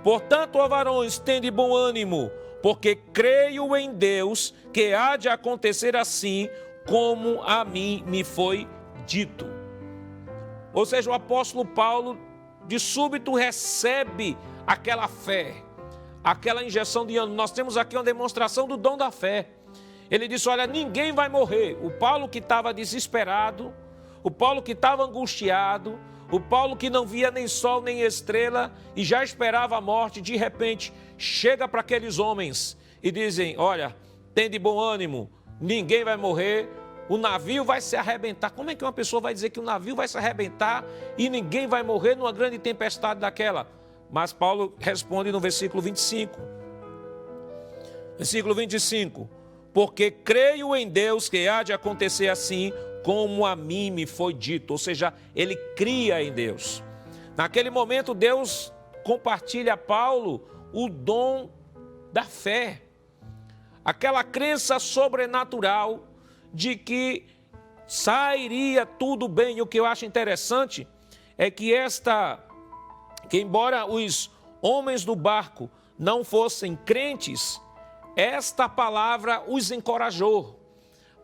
Portanto, ó varões, tende bom ânimo, porque creio em Deus que há de acontecer assim como a mim me foi dito. Ou seja, o apóstolo Paulo de súbito recebe aquela fé, aquela injeção de ânimo. Nós temos aqui uma demonstração do dom da fé. Ele disse: olha, ninguém vai morrer. O Paulo que estava desesperado, o Paulo que estava angustiado, o Paulo que não via nem sol nem estrela e já esperava a morte, de repente chega para aqueles homens e dizem: olha, tende bom ânimo, ninguém vai morrer, o navio vai se arrebentar. Como é que uma pessoa vai dizer que o navio vai se arrebentar e ninguém vai morrer numa grande tempestade daquela? Mas Paulo responde no versículo 25. Versículo 25. Porque creio em Deus que há de acontecer assim como a mim me foi dito. Ou seja, ele cria em Deus. Naquele momento, Deus compartilha a Paulo o dom da fé. Aquela crença sobrenatural de que sairia tudo bem. E o que eu acho interessante é que embora os homens do barco não fossem crentes, esta palavra os encorajou.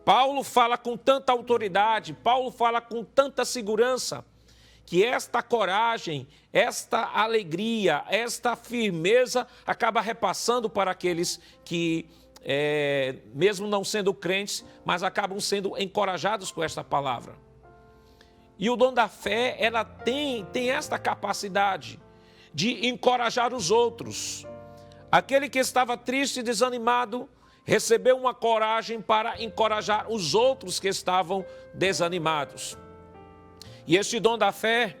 Paulo fala com tanta autoridade, Paulo fala com tanta segurança, que esta coragem, esta alegria, esta firmeza acaba repassando para aqueles que, mesmo não sendo crentes, mas acabam sendo encorajados com esta palavra. E o dom da fé, ela tem esta capacidade de encorajar os outros. Aquele que estava triste e desanimado recebeu uma coragem para encorajar os outros que estavam desanimados. E este dom da fé,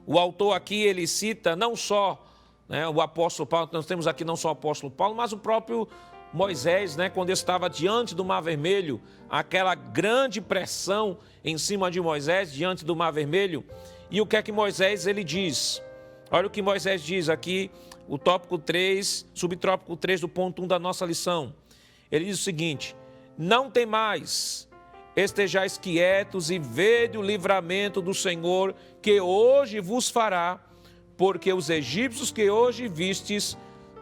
o autor aqui, ele cita não só, né, o apóstolo Paulo, nós temos aqui não só o apóstolo Paulo, mas o próprio Moisés, né, quando estava diante do Mar Vermelho, aquela grande pressão em cima de Moisés, diante do Mar Vermelho. E o que é que Moisés ele diz? Olha o que Moisés diz aqui, o tópico 3, subtópico 3 do ponto 1 da nossa lição. Ele diz o seguinte: não temais, estejais quietos e vede o livramento do Senhor que hoje vos fará, porque os egípcios que hoje vistes,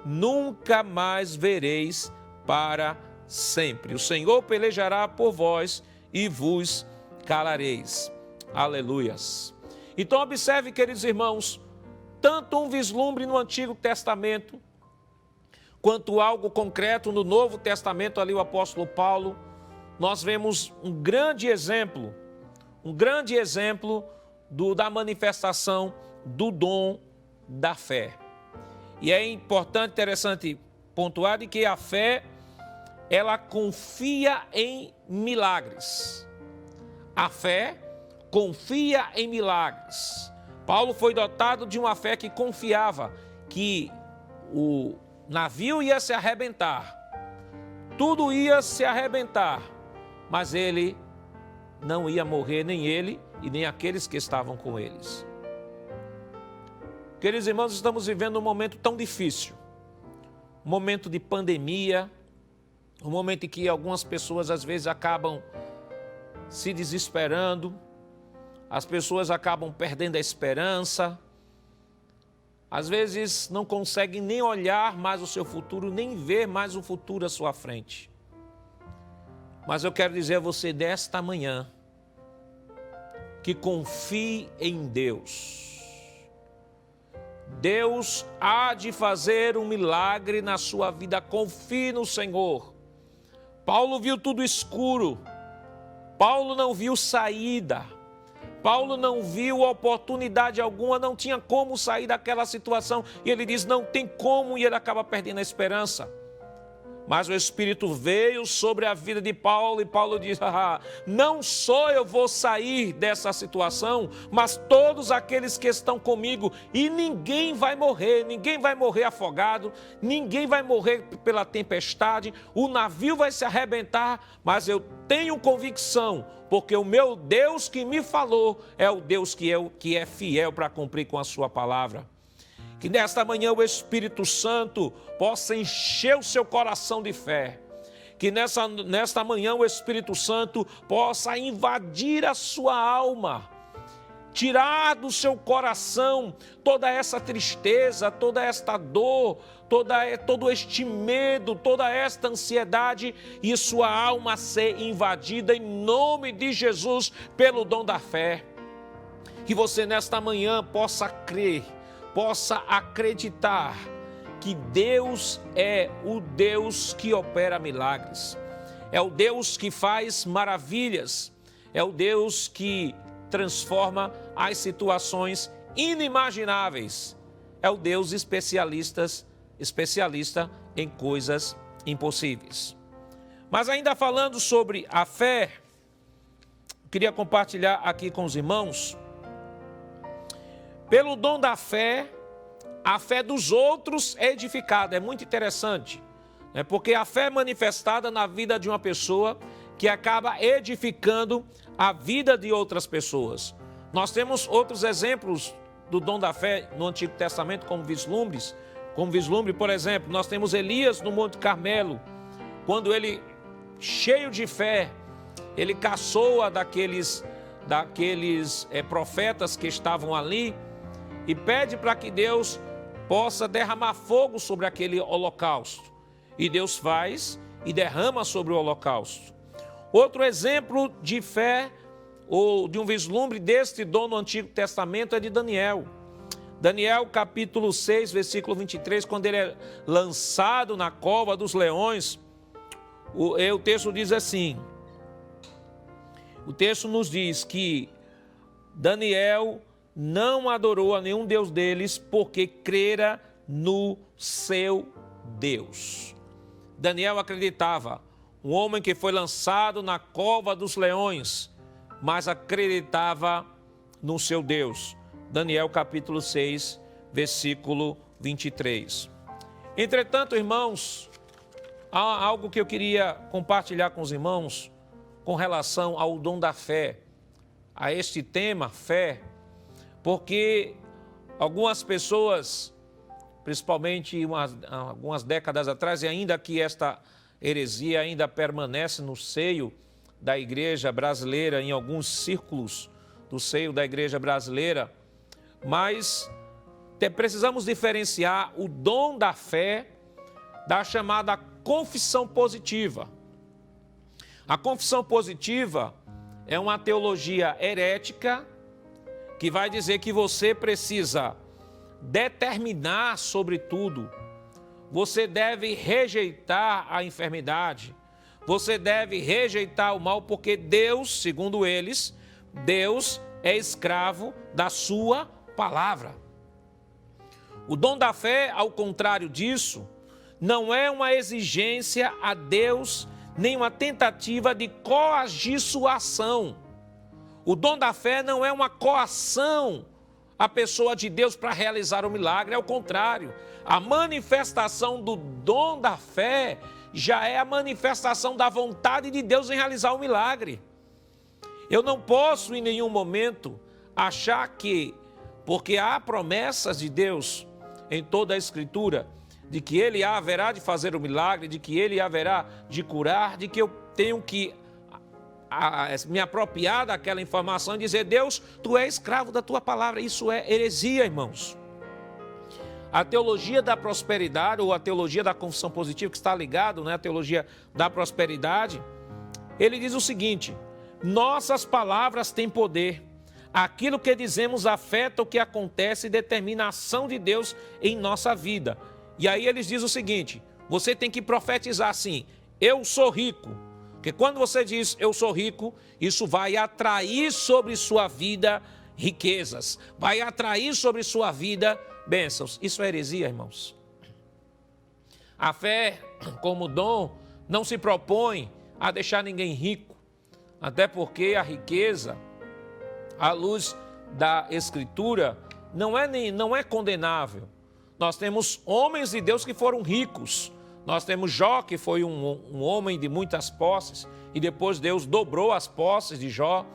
nunca mais vereis para sempre. O Senhor pelejará por vós e vos calareis. Aleluias. Então observe, queridos irmãos, tanto um vislumbre no Antigo Testamento, quanto algo concreto no Novo Testamento, ali o apóstolo Paulo, nós vemos um grande exemplo da manifestação do dom da fé. E é importante, interessante pontuar de que a fé, ela confia em milagres. A fé confia em milagres. Paulo foi dotado de uma fé que confiava que o navio ia se arrebentar, tudo ia se arrebentar, mas ele não ia morrer, nem ele e nem aqueles que estavam com eles. Queridos irmãos, estamos vivendo um momento tão difícil, um momento de pandemia, um momento em que algumas pessoas às vezes acabam se desesperando, as pessoas acabam perdendo a esperança, às vezes não conseguem nem olhar mais o seu futuro, nem ver mais o futuro à sua frente. Mas eu quero dizer a você desta manhã, que confie em Deus. Deus há de fazer um milagre na sua vida, confie no Senhor. Paulo viu tudo escuro, Paulo não viu saída, Paulo não viu oportunidade alguma, não tinha como sair daquela situação, e ele diz, não tem como, e ele acaba perdendo a esperança. Mas o Espírito veio sobre a vida de Paulo e Paulo diz, não só eu vou sair dessa situação, mas todos aqueles que estão comigo, e ninguém vai morrer afogado, ninguém vai morrer pela tempestade, o navio vai se arrebentar, mas eu tenho convicção, porque o meu Deus que me falou é o Deus que é fiel para cumprir com a sua palavra. Que nesta manhã o Espírito Santo possa encher o seu coração de fé. Que nesta manhã o Espírito Santo possa invadir a sua alma. Tirar do seu coração toda essa tristeza, toda esta dor, todo este medo, toda esta ansiedade e sua alma ser invadida em nome de Jesus pelo dom da fé. Que você nesta manhã possa crer, possa acreditar que Deus é o Deus que opera milagres, é o Deus que faz maravilhas, é o Deus que transforma as situações inimagináveis, é o Deus especialista em coisas impossíveis. Mas ainda falando sobre a fé, queria compartilhar aqui com os irmãos. Pelo dom da fé, a fé dos outros é edificada. É muito interessante, né? Porque a fé é manifestada na vida de uma pessoa que acaba edificando a vida de outras pessoas. Nós temos outros exemplos do dom da fé no Antigo Testamento como vislumbres. Como vislumbre, por exemplo, nós temos Elias no Monte Carmelo, quando ele, cheio de fé, ele caçoa daqueles profetas que estavam ali, e pede para que Deus possa derramar fogo sobre aquele holocausto. E Deus faz e derrama sobre o holocausto. Outro exemplo de fé, ou de um vislumbre deste dom no Antigo Testamento, é de Daniel. Daniel capítulo 6, versículo 23, quando ele é lançado na cova dos leões, o texto diz assim, o texto nos diz que Daniel não adorou a nenhum Deus deles, porque crera no seu Deus. Daniel acreditava, um homem que foi lançado na cova dos leões, mas acreditava no seu Deus. Daniel capítulo 6, versículo 23. Entretanto, irmãos, há algo que eu queria compartilhar com os irmãos com relação ao dom da fé, a este tema, fé, porque algumas pessoas, principalmente algumas décadas atrás, e ainda que esta heresia ainda permanece no seio da igreja brasileira, em alguns círculos do seio da igreja brasileira, mas precisamos diferenciar o dom da fé da chamada confissão positiva. A confissão positiva é uma teologia herética que vai dizer que você precisa determinar sobre tudo. Você deve rejeitar a enfermidade. Você deve rejeitar o mal, porque Deus, segundo eles, Deus é escravo da sua palavra. O dom da fé, ao contrário disso, não é uma exigência a Deus, nem uma tentativa de coagir sua ação. O dom da fé não é uma coação à pessoa de Deus para realizar o milagre, ao contrário. A manifestação do dom da fé já é a manifestação da vontade de Deus em realizar o milagre. Eu não posso em nenhum momento achar que, porque há promessas de Deus em toda a Escritura, de que Ele haverá de fazer o milagre, de que Ele haverá de curar, de que eu tenho que me apropriar daquela informação e dizer: Deus, Tu és escravo da Tua palavra. Isso é heresia, irmãos. A teologia da prosperidade, ou a teologia da confissão positiva, que está ligado, né, à teologia da prosperidade, ele diz o seguinte: nossas palavras têm poder. Aquilo que dizemos afeta o que acontece e determina a ação de Deus em nossa vida. E aí eles dizem o seguinte: você tem que profetizar assim: eu sou rico. Porque quando você diz eu sou rico, isso vai atrair sobre sua vida riquezas, vai atrair sobre sua vida bênçãos. Isso é heresia, irmãos. A fé, como dom, não se propõe a deixar ninguém rico, até porque a riqueza, à luz da Escritura, não é condenável. Nós temos homens de Deus que foram ricos. Nós temos Jó, que foi um homem de muitas posses, e depois Deus dobrou as posses de Jó.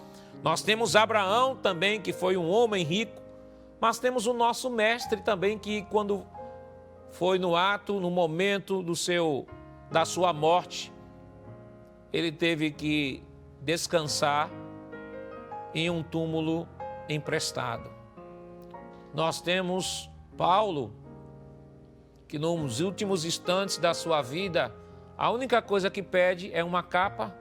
Nós temos Abraão também, que foi um homem rico. Mas temos o nosso mestre também, que quando foi no momento da sua morte, ele teve que descansar em um túmulo emprestado. Nós temos Paulo, que nos últimos instantes da sua vida, a única coisa que pede é uma capa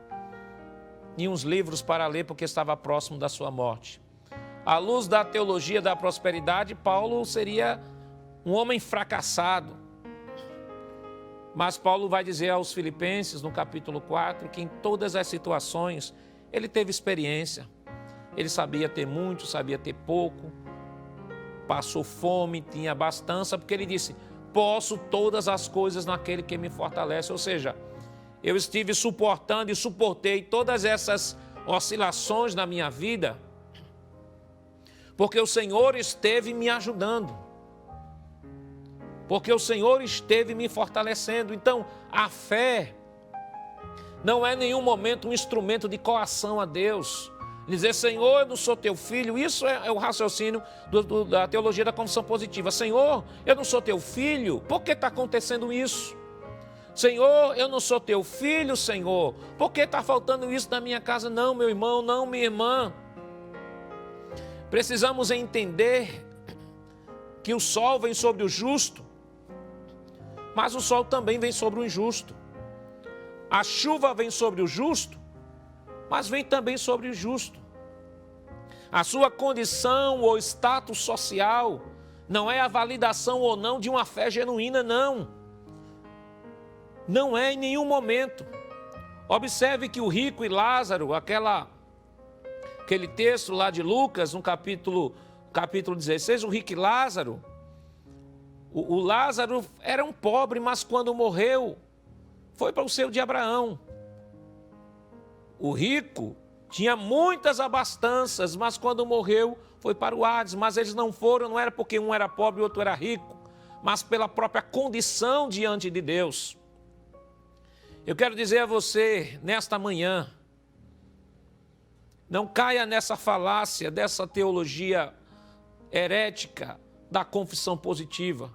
e uns livros para ler, porque estava próximo da sua morte. À luz da teologia da prosperidade, Paulo seria um homem fracassado. Mas Paulo vai dizer aos Filipenses, no capítulo 4, que em todas as situações ele teve experiência. Ele sabia ter muito, sabia ter pouco, passou fome, tinha abastança, porque ele disse: posso todas as coisas naquele que me fortalece. Ou seja, eu estive suportando e suportei todas essas oscilações na minha vida, porque o Senhor esteve me ajudando, porque o Senhor esteve me fortalecendo. Então, a fé não é em nenhum momento um instrumento de coação a Deus. Dizer: Senhor, eu não sou teu filho. Isso é o raciocínio da teologia da confissão positiva. Senhor, eu não sou teu filho. Por que está acontecendo isso? Senhor, eu não sou teu filho, Senhor. Por que está faltando isso na minha casa? Não, meu irmão, não, minha irmã. Precisamos entender que o sol vem sobre o justo, mas o sol também vem sobre o injusto. A chuva vem sobre o justo, mas vem também sobre o justo. A sua condição ou status social não é a validação ou não de uma fé genuína, não. Não é em nenhum momento. Observe que o rico e Lázaro, aquele texto lá de Lucas, no capítulo 16, o rico e Lázaro, o Lázaro era um pobre, mas quando morreu, foi para o seio de Abraão. O rico tinha muitas abastanças, mas quando morreu, foi para o Hades, mas eles não foram, não era porque um era pobre e o outro era rico, mas pela própria condição diante de Deus. Eu quero dizer a você, nesta manhã, não caia nessa falácia, dessa teologia herética da confissão positiva.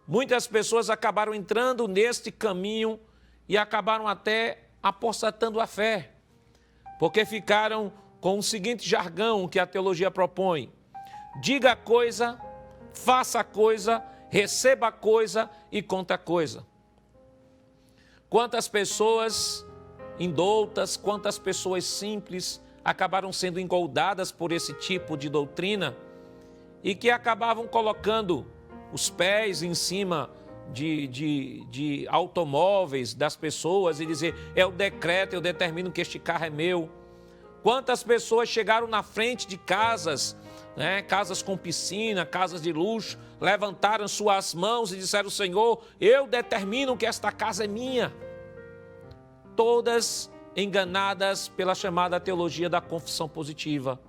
Muitas pessoas acabaram entrando neste caminho e acabaram até apostatando a fé, porque ficaram com o seguinte jargão que a teologia propõe: diga a coisa, faça a coisa, receba a coisa e conta a coisa. Quantas pessoas indoutas, quantas pessoas simples acabaram sendo engoldadas por esse tipo de doutrina e que acabavam colocando os pés em cima de automóveis das pessoas e dizer, é o decreto, eu determino que este carro é meu. Quantas pessoas chegaram na frente de casas, casas com piscina, casas de luxo, levantaram suas mãos e disseram, Senhor, eu determino que esta casa é minha. Todas enganadas pela chamada teologia da confissão positiva.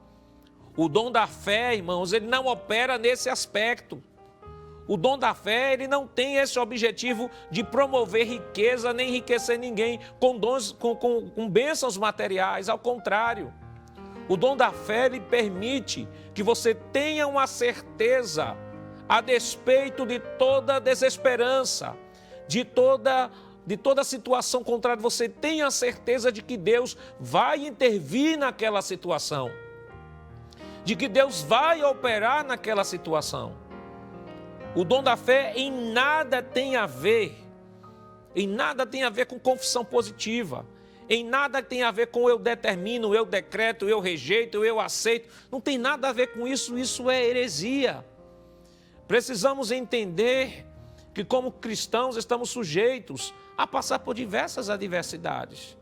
O dom da fé, irmãos, ele não opera nesse aspecto. O dom da fé, ele não tem esse objetivo de promover riqueza, nem enriquecer ninguém com bênçãos materiais. Ao contrário, o dom da fé, ele permite que você tenha uma certeza, a despeito de toda desesperança, de toda situação contrária, você tenha a certeza de que Deus vai intervir naquela situação, de que Deus vai operar naquela situação. O dom da fé em nada tem a ver com confissão positiva, em nada tem a ver com eu determino, eu decreto, eu rejeito, eu aceito, não tem nada a ver com isso, isso é heresia. Precisamos entender que como cristãos estamos sujeitos a passar por diversas adversidades.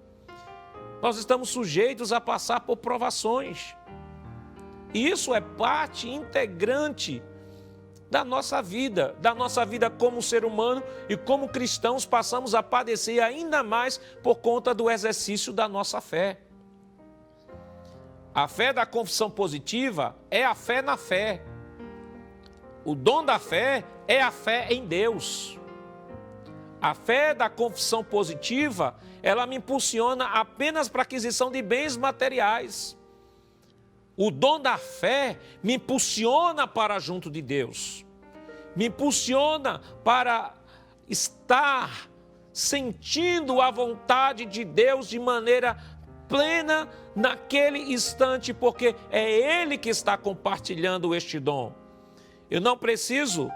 Nós estamos sujeitos a passar por provações. E isso é parte integrante da nossa vida como ser humano, e como cristãos passamos a padecer ainda mais por conta do exercício da nossa fé. A fé da confissão positiva é a fé na fé. O dom da fé é a fé em Deus. A fé da confissão positiva, ela me impulsiona apenas para a aquisição de bens materiais. O dom da fé me impulsiona para junto de Deus. Me impulsiona para estar sentindo a vontade de Deus de maneira plena naquele instante, porque é Ele que está compartilhando este dom. Eu não preciso,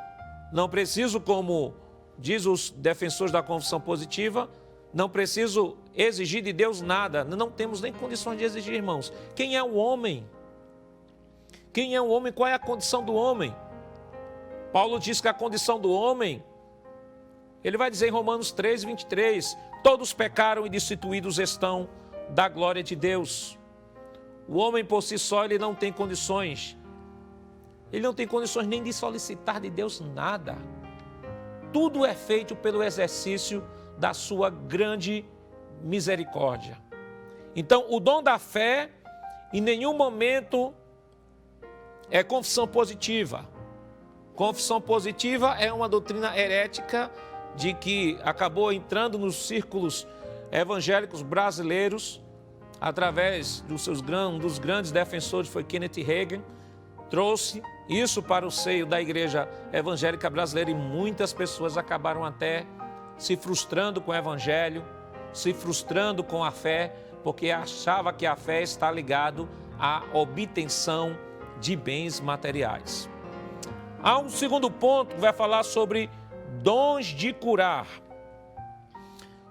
como diz os defensores da confissão positiva, não preciso exigir de Deus nada. Não temos nem condições de exigir, irmãos. Quem é o homem? Quem é o homem? Qual é a condição do homem? Paulo diz que a condição do homem, ele vai dizer em Romanos 3, 23, todos pecaram e destituídos estão da glória de Deus. O homem por si só, ele não tem condições. Ele não tem condições nem de solicitar de Deus nada. Tudo é feito pelo exercício da sua grande misericórdia. Então, o dom da fé, em nenhum momento é confissão positiva. Confissão positiva é uma doutrina herética de que acabou entrando nos círculos evangélicos brasileiros através um dos grandes defensores foi Kenneth Hagin, trouxe isso para o seio da igreja evangélica brasileira e muitas pessoas acabaram até se frustrando com o evangelho, se frustrando com a fé, porque achava que a fé está ligada à obtenção de bens materiais. Há um segundo ponto que vai falar sobre dons de curar.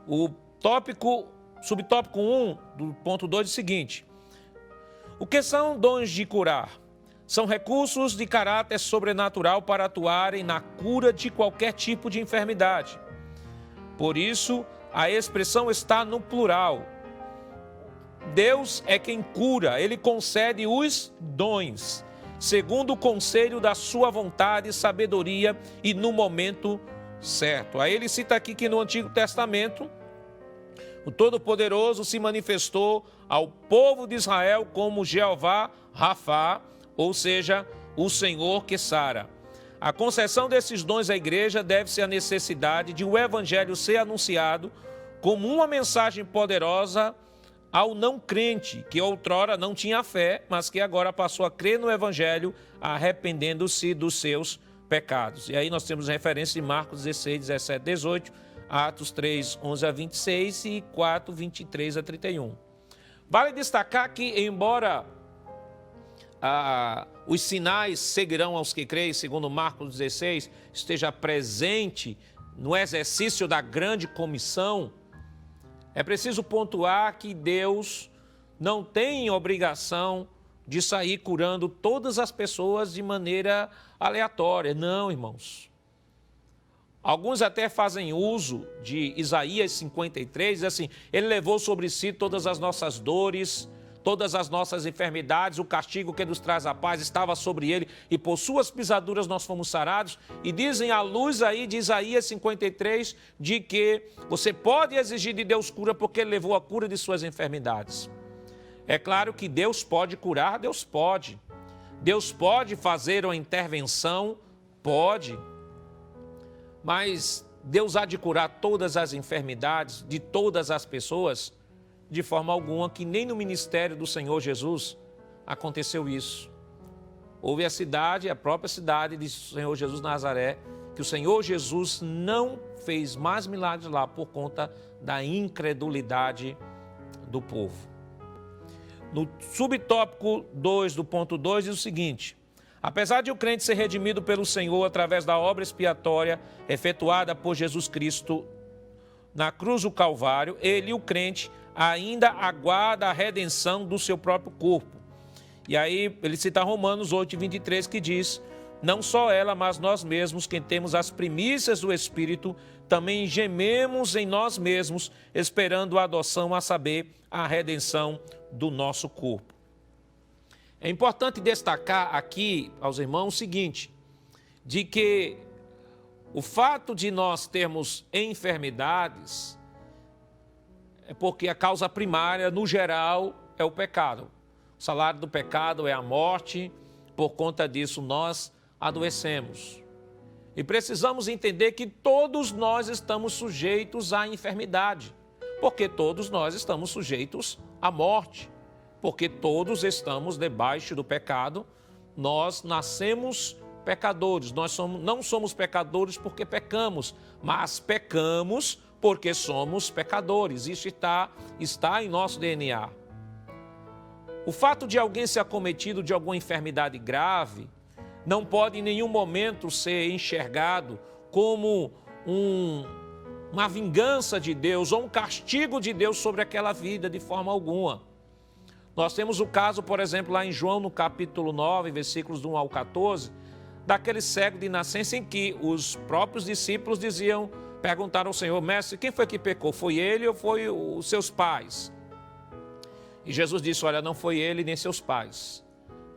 O subtópico 1 do ponto 2 é o seguinte: o que são dons de curar? São recursos de caráter sobrenatural para atuarem na cura de qualquer tipo de enfermidade. Por isso, a expressão está no plural. Deus é quem cura, Ele concede os dons, segundo o conselho da sua vontade e sabedoria e no momento certo. Aí ele cita aqui que no Antigo Testamento, o Todo-Poderoso se manifestou ao povo de Israel como Jeová Rafá, ou seja, o Senhor que sara. A concessão desses dons à igreja deve-se à necessidade de o evangelho ser anunciado como uma mensagem poderosa ao não crente, que outrora não tinha fé, mas que agora passou a crer no evangelho, arrependendo-se dos seus pecados. E aí nós temos referência de Marcos 16, 17, 18, Atos 3, 11 a 26 e 4, 23 a 31. Vale destacar que, embora os sinais seguirão aos que creem, segundo Marcos 16, esteja presente no exercício da grande comissão, é preciso pontuar que Deus não tem obrigação de sair curando todas as pessoas de maneira aleatória. Não, irmãos. Alguns até fazem uso de Isaías 53, diz assim, ele levou sobre si todas as nossas dores, todas as nossas enfermidades, o castigo que nos traz a paz estava sobre ele, e por suas pisaduras nós fomos sarados. E dizem à luz aí de Isaías 53, de que você pode exigir de Deus cura, porque ele levou a cura de suas enfermidades. É claro que Deus pode curar, Deus pode. Deus pode fazer uma intervenção, pode. Mas Deus há de curar todas as enfermidades de todas as pessoas? De forma alguma, que nem no ministério do Senhor Jesus aconteceu isso. Houve a própria cidade do Senhor Jesus Nazaré, que o Senhor Jesus não fez mais milagres lá por conta da incredulidade do povo. No subtópico 2 do ponto 2 diz o seguinte: apesar de o crente ser redimido pelo Senhor através da obra expiatória efetuada por Jesus Cristo na cruz do Calvário, ele, o crente, ainda aguarda a redenção do seu próprio corpo. E aí ele cita Romanos 8, 23, que diz: não só ela, mas nós mesmos, quem temos as primícias do Espírito, também gememos em nós mesmos, esperando a adoção, a saber, a redenção do nosso corpo. É importante destacar aqui aos irmãos o seguinte, de que o fato de nós termos enfermidades é porque a causa primária, no geral, é o pecado. O salário do pecado é a morte, por conta disso nós adoecemos. E precisamos entender que todos nós estamos sujeitos à enfermidade, porque todos nós estamos sujeitos à morte, porque todos estamos debaixo do pecado. Nós nascemos pecadores, não somos pecadores porque pecamos, mas pecamos porque somos pecadores. Isso está em nosso DNA. O fato de alguém ser acometido de alguma enfermidade grave não pode em nenhum momento ser enxergado como uma vingança de Deus ou um castigo de Deus sobre aquela vida, de forma alguma. Nós temos o caso, por exemplo, lá em João, no capítulo 9, versículos do 1 ao 14, daquele cego de nascença em que os próprios discípulos perguntaram ao Senhor: mestre, quem foi que pecou? Foi ele ou foi os seus pais? E Jesus disse: olha, não foi ele nem seus pais,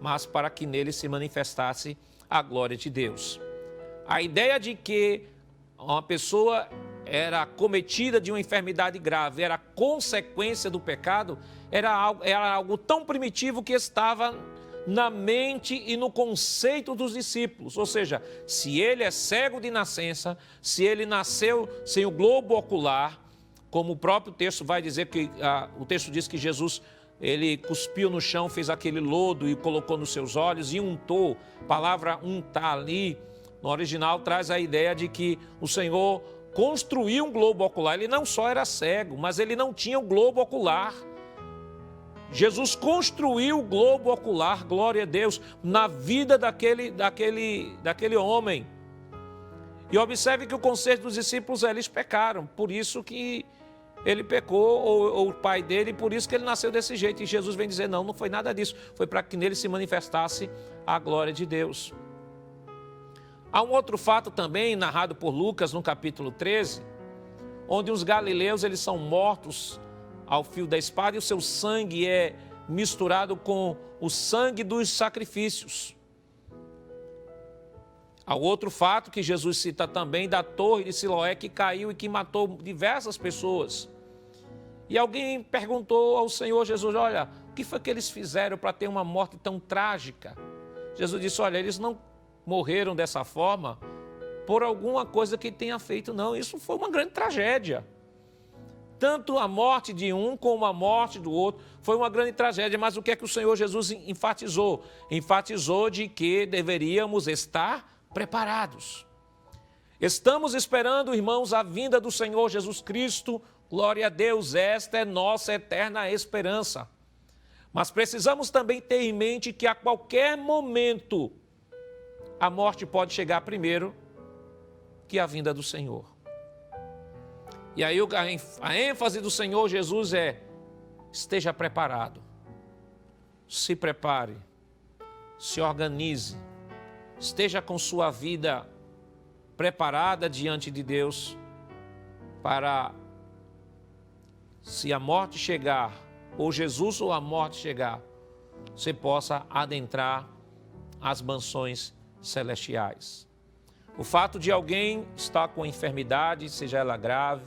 mas para que nele se manifestasse a glória de Deus. A ideia de que uma pessoa era cometida de uma enfermidade grave, era consequência do pecado, era algo tão primitivo que estava na mente e no conceito dos discípulos. Ou seja, se ele é cego de nascença, se ele nasceu sem o globo ocular, como o próprio texto vai dizer, que o texto diz que Jesus, ele cuspiu no chão, fez aquele lodo e colocou nos seus olhos e untou. A palavra untar ali, no original, traz a ideia de que o Senhor construiu um globo ocular. Ele não só era cego, mas ele não tinha o globo ocular. Jesus construiu o globo ocular, glória a Deus, na vida daquele homem. E observe que o conceito dos discípulos, eles pecaram, por isso que ele pecou, ou o pai dele, por isso que ele nasceu desse jeito. E Jesus vem dizer: não foi nada disso, foi para que nele se manifestasse a glória de Deus. Há um outro fato também, narrado por Lucas, no capítulo 13, onde os galileus, eles são mortos ao fio da espada e o seu sangue é misturado com o sangue dos sacrifícios. Há outro fato que Jesus cita também, da torre de Siloé, que caiu e que matou diversas pessoas. E alguém perguntou ao Senhor Jesus: olha, o que foi que eles fizeram para ter uma morte tão trágica? Jesus disse, olha, eles não morreram dessa forma por alguma coisa que tenha feito, não. Isso foi uma grande tragédia. Tanto a morte de um como a morte do outro foi uma grande tragédia. Mas o que é que o Senhor Jesus enfatizou? Enfatizou de que deveríamos estar preparados. Estamos esperando, irmãos, a vinda do Senhor Jesus Cristo. Glória a Deus, esta é nossa eterna esperança. Mas precisamos também ter em mente que a qualquer momento a morte pode chegar primeiro que a vinda do Senhor. E aí a ênfase do Senhor Jesus é: esteja preparado, se prepare, se organize, esteja com sua vida preparada diante de Deus para, se a morte chegar, ou Jesus ou a morte chegar, você possa adentrar as mansões celestiais. O fato de alguém estar com enfermidade, seja ela grave,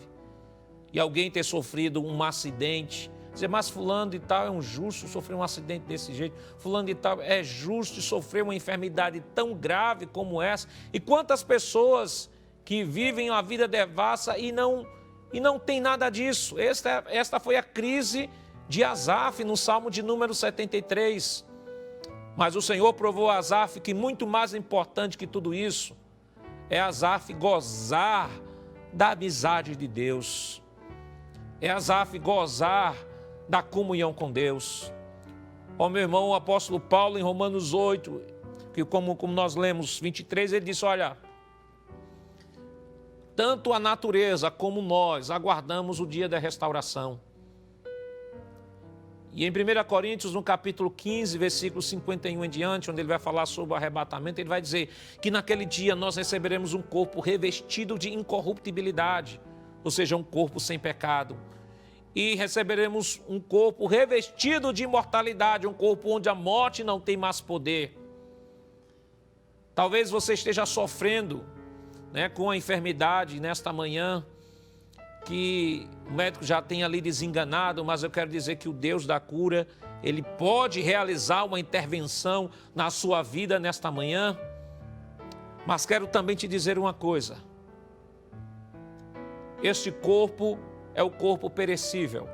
e alguém ter sofrido um acidente, dizer, mas fulano de tal é um justo sofrer um acidente desse jeito, fulano de tal é justo sofrer uma enfermidade tão grave como essa, e quantas pessoas que vivem uma vida devassa e não tem nada disso. Esta foi a crise de Asaf no Salmo de número 73. Mas o Senhor provou a Asaf que muito mais importante que tudo isso é Asaf gozar da amizade de Deus. É Asaf gozar da comunhão com Deus. Ó, meu irmão, o apóstolo Paulo em Romanos 8, que como nós lemos 23, ele disse, olha, tanto a natureza como nós aguardamos o dia da restauração. E em 1 Coríntios, no capítulo 15, versículo 51 em diante, onde ele vai falar sobre o arrebatamento, ele vai dizer que naquele dia nós receberemos um corpo revestido de incorruptibilidade, ou seja, um corpo sem pecado. E receberemos um corpo revestido de imortalidade, um corpo onde a morte não tem mais poder. Talvez você esteja sofrendo, com a enfermidade nesta manhã, que o médico já tenha lhe desenganado, mas eu quero dizer que o Deus da cura, Ele pode realizar uma intervenção na sua vida nesta manhã. Mas quero também te dizer uma coisa. Este corpo é o corpo perecível.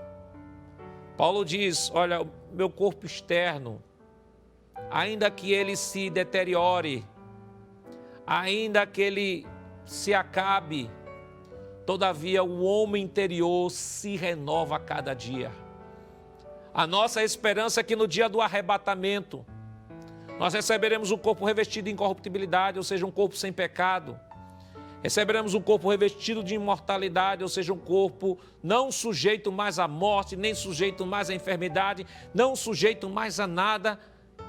Paulo diz, olha, o meu corpo externo, ainda que ele se deteriore, ainda que ele se acabe, todavia o homem interior se renova a cada dia. A nossa esperança é que no dia do arrebatamento, nós receberemos um corpo revestido de incorruptibilidade, ou seja, um corpo sem pecado. Receberemos um corpo revestido de imortalidade, ou seja, um corpo não sujeito mais à morte, nem sujeito mais à enfermidade, não sujeito mais a nada,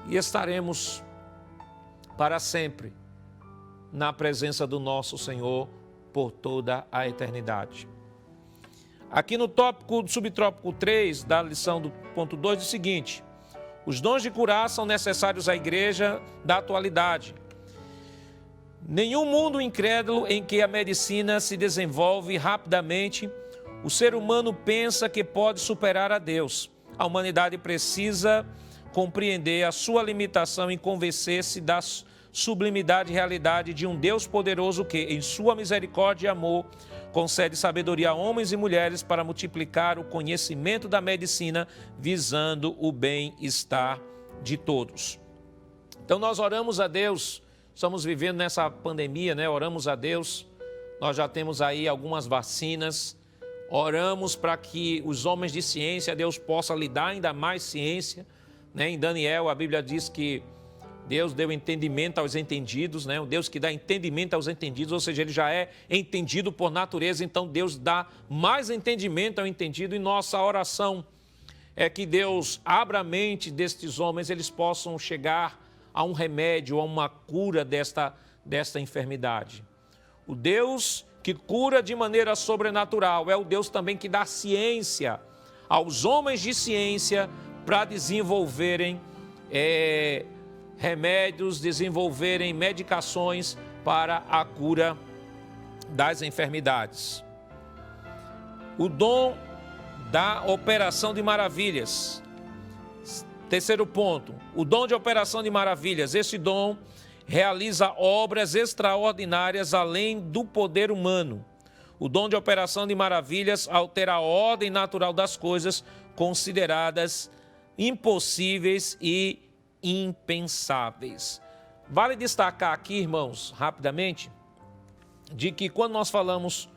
e estaremos para sempre na presença do nosso Senhor por toda a eternidade. Aqui no subtópico 3 da lição do ponto 2 diz o seguinte: os dons de curar são necessários à igreja da atualidade. Nenhum mundo incrédulo em que a medicina se desenvolve rapidamente, o ser humano pensa que pode superar a Deus. A humanidade precisa compreender a sua limitação e convencer-se da sublimidade e realidade de um Deus poderoso que, em sua misericórdia e amor, concede sabedoria a homens e mulheres para multiplicar o conhecimento da medicina, visando o bem-estar de todos. Então nós oramos a Deus, estamos vivendo nessa pandemia, oramos a Deus, nós já temos aí algumas vacinas, oramos para que os homens de ciência, Deus possa lhe dar ainda mais ciência, Em Daniel a Bíblia diz que Deus deu entendimento aos entendidos, o Deus que dá entendimento aos entendidos, ou seja, ele já é entendido por natureza, então Deus dá mais entendimento ao entendido, e nossa oração é que Deus abra a mente destes homens, eles possam chegar a um remédio, a uma cura desta enfermidade. O Deus que cura de maneira sobrenatural é o Deus também que dá ciência aos homens de ciência para desenvolverem remédios, desenvolverem medicações para a cura das enfermidades. O dom da operação de maravilhas Terceiro ponto, o dom de operação de maravilhas. Esse dom realiza obras extraordinárias além do poder humano. O dom de operação de maravilhas altera a ordem natural das coisas consideradas impossíveis e impensáveis. Vale destacar aqui, irmãos, rapidamente, de que quando nós falamos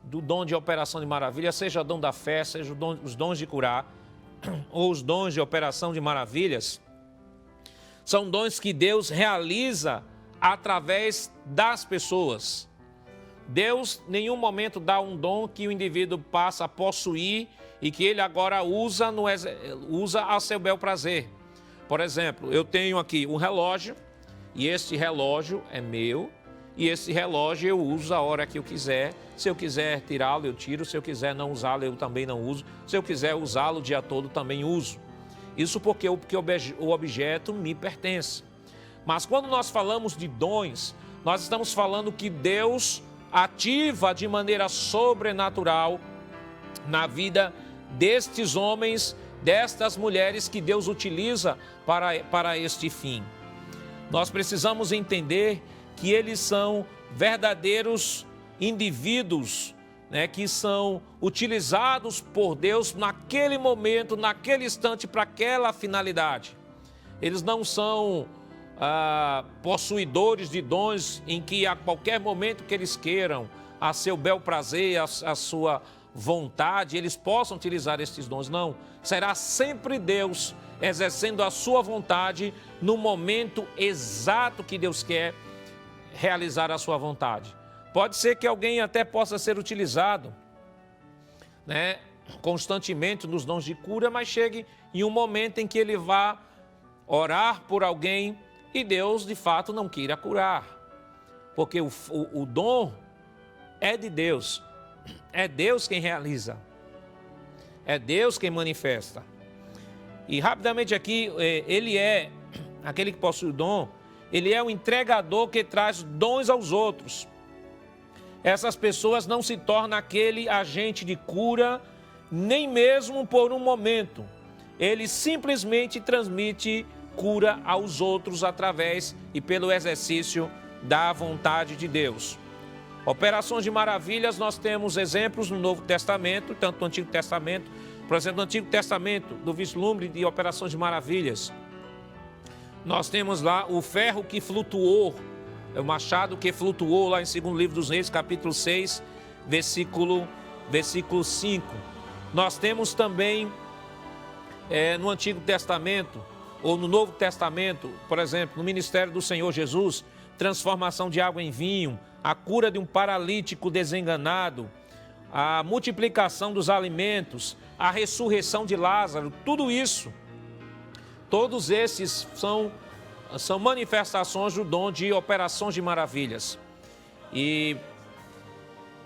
do dom de operação de maravilhas, seja o dom da fé, seja os dons de curar, ou os dons de operação de maravilhas, são dons que Deus realiza através das pessoas. Deus, em nenhum momento, dá um dom que o indivíduo passa a possuir e que ele agora usa a seu bel prazer. Por exemplo, eu tenho aqui um relógio, e este relógio é meu, e esse relógio eu uso a hora que eu quiser. Se eu quiser tirá-lo, eu tiro. Se eu quiser não usá-lo, eu também não uso. Se eu quiser usá-lo o dia todo, também uso. Isso porque o objeto me pertence. Mas quando nós falamos de dons, nós estamos falando que Deus ativa de maneira sobrenatural na vida destes homens, destas mulheres que Deus utiliza para este fim. Nós precisamos entender que eles são verdadeiros indivíduos, né, que são utilizados por Deus naquele momento, naquele instante, para aquela finalidade. Eles não são possuidores de dons em que a qualquer momento que eles queiram, a seu bel prazer, a sua vontade, eles possam utilizar estes dons. Não, será sempre Deus exercendo a sua vontade no momento exato que Deus quer realizar a sua vontade. Pode ser que alguém até possa ser utilizado, né, constantemente nos dons de cura, mas chegue em um momento em que ele vá orar por alguém e Deus de fato não queira curar, porque o dom é de Deus, é Deus quem realiza, é Deus quem manifesta. E rapidamente aqui, ele é aquele que possui o dom, ele é o entregador que traz dons aos outros. Essas pessoas não se tornam aquele agente de cura, nem mesmo por um momento. Ele simplesmente transmite cura aos outros através e pelo exercício da vontade de Deus. Operações de maravilhas, nós temos exemplos no Novo Testamento, tanto no Antigo Testamento. Por exemplo, no Antigo Testamento, do vislumbre de operações de maravilhas, nós temos lá o ferro que flutuou, o machado que flutuou lá em 2º livro dos Reis, capítulo 6, versículo 5. Nós temos também no Antigo Testamento, ou no Novo Testamento, por exemplo, no ministério do Senhor Jesus, transformação de água em vinho, a cura de um paralítico desenganado, a multiplicação dos alimentos, a ressurreição de Lázaro, tudo isso, todos esses são manifestações do dom de operações de maravilhas. E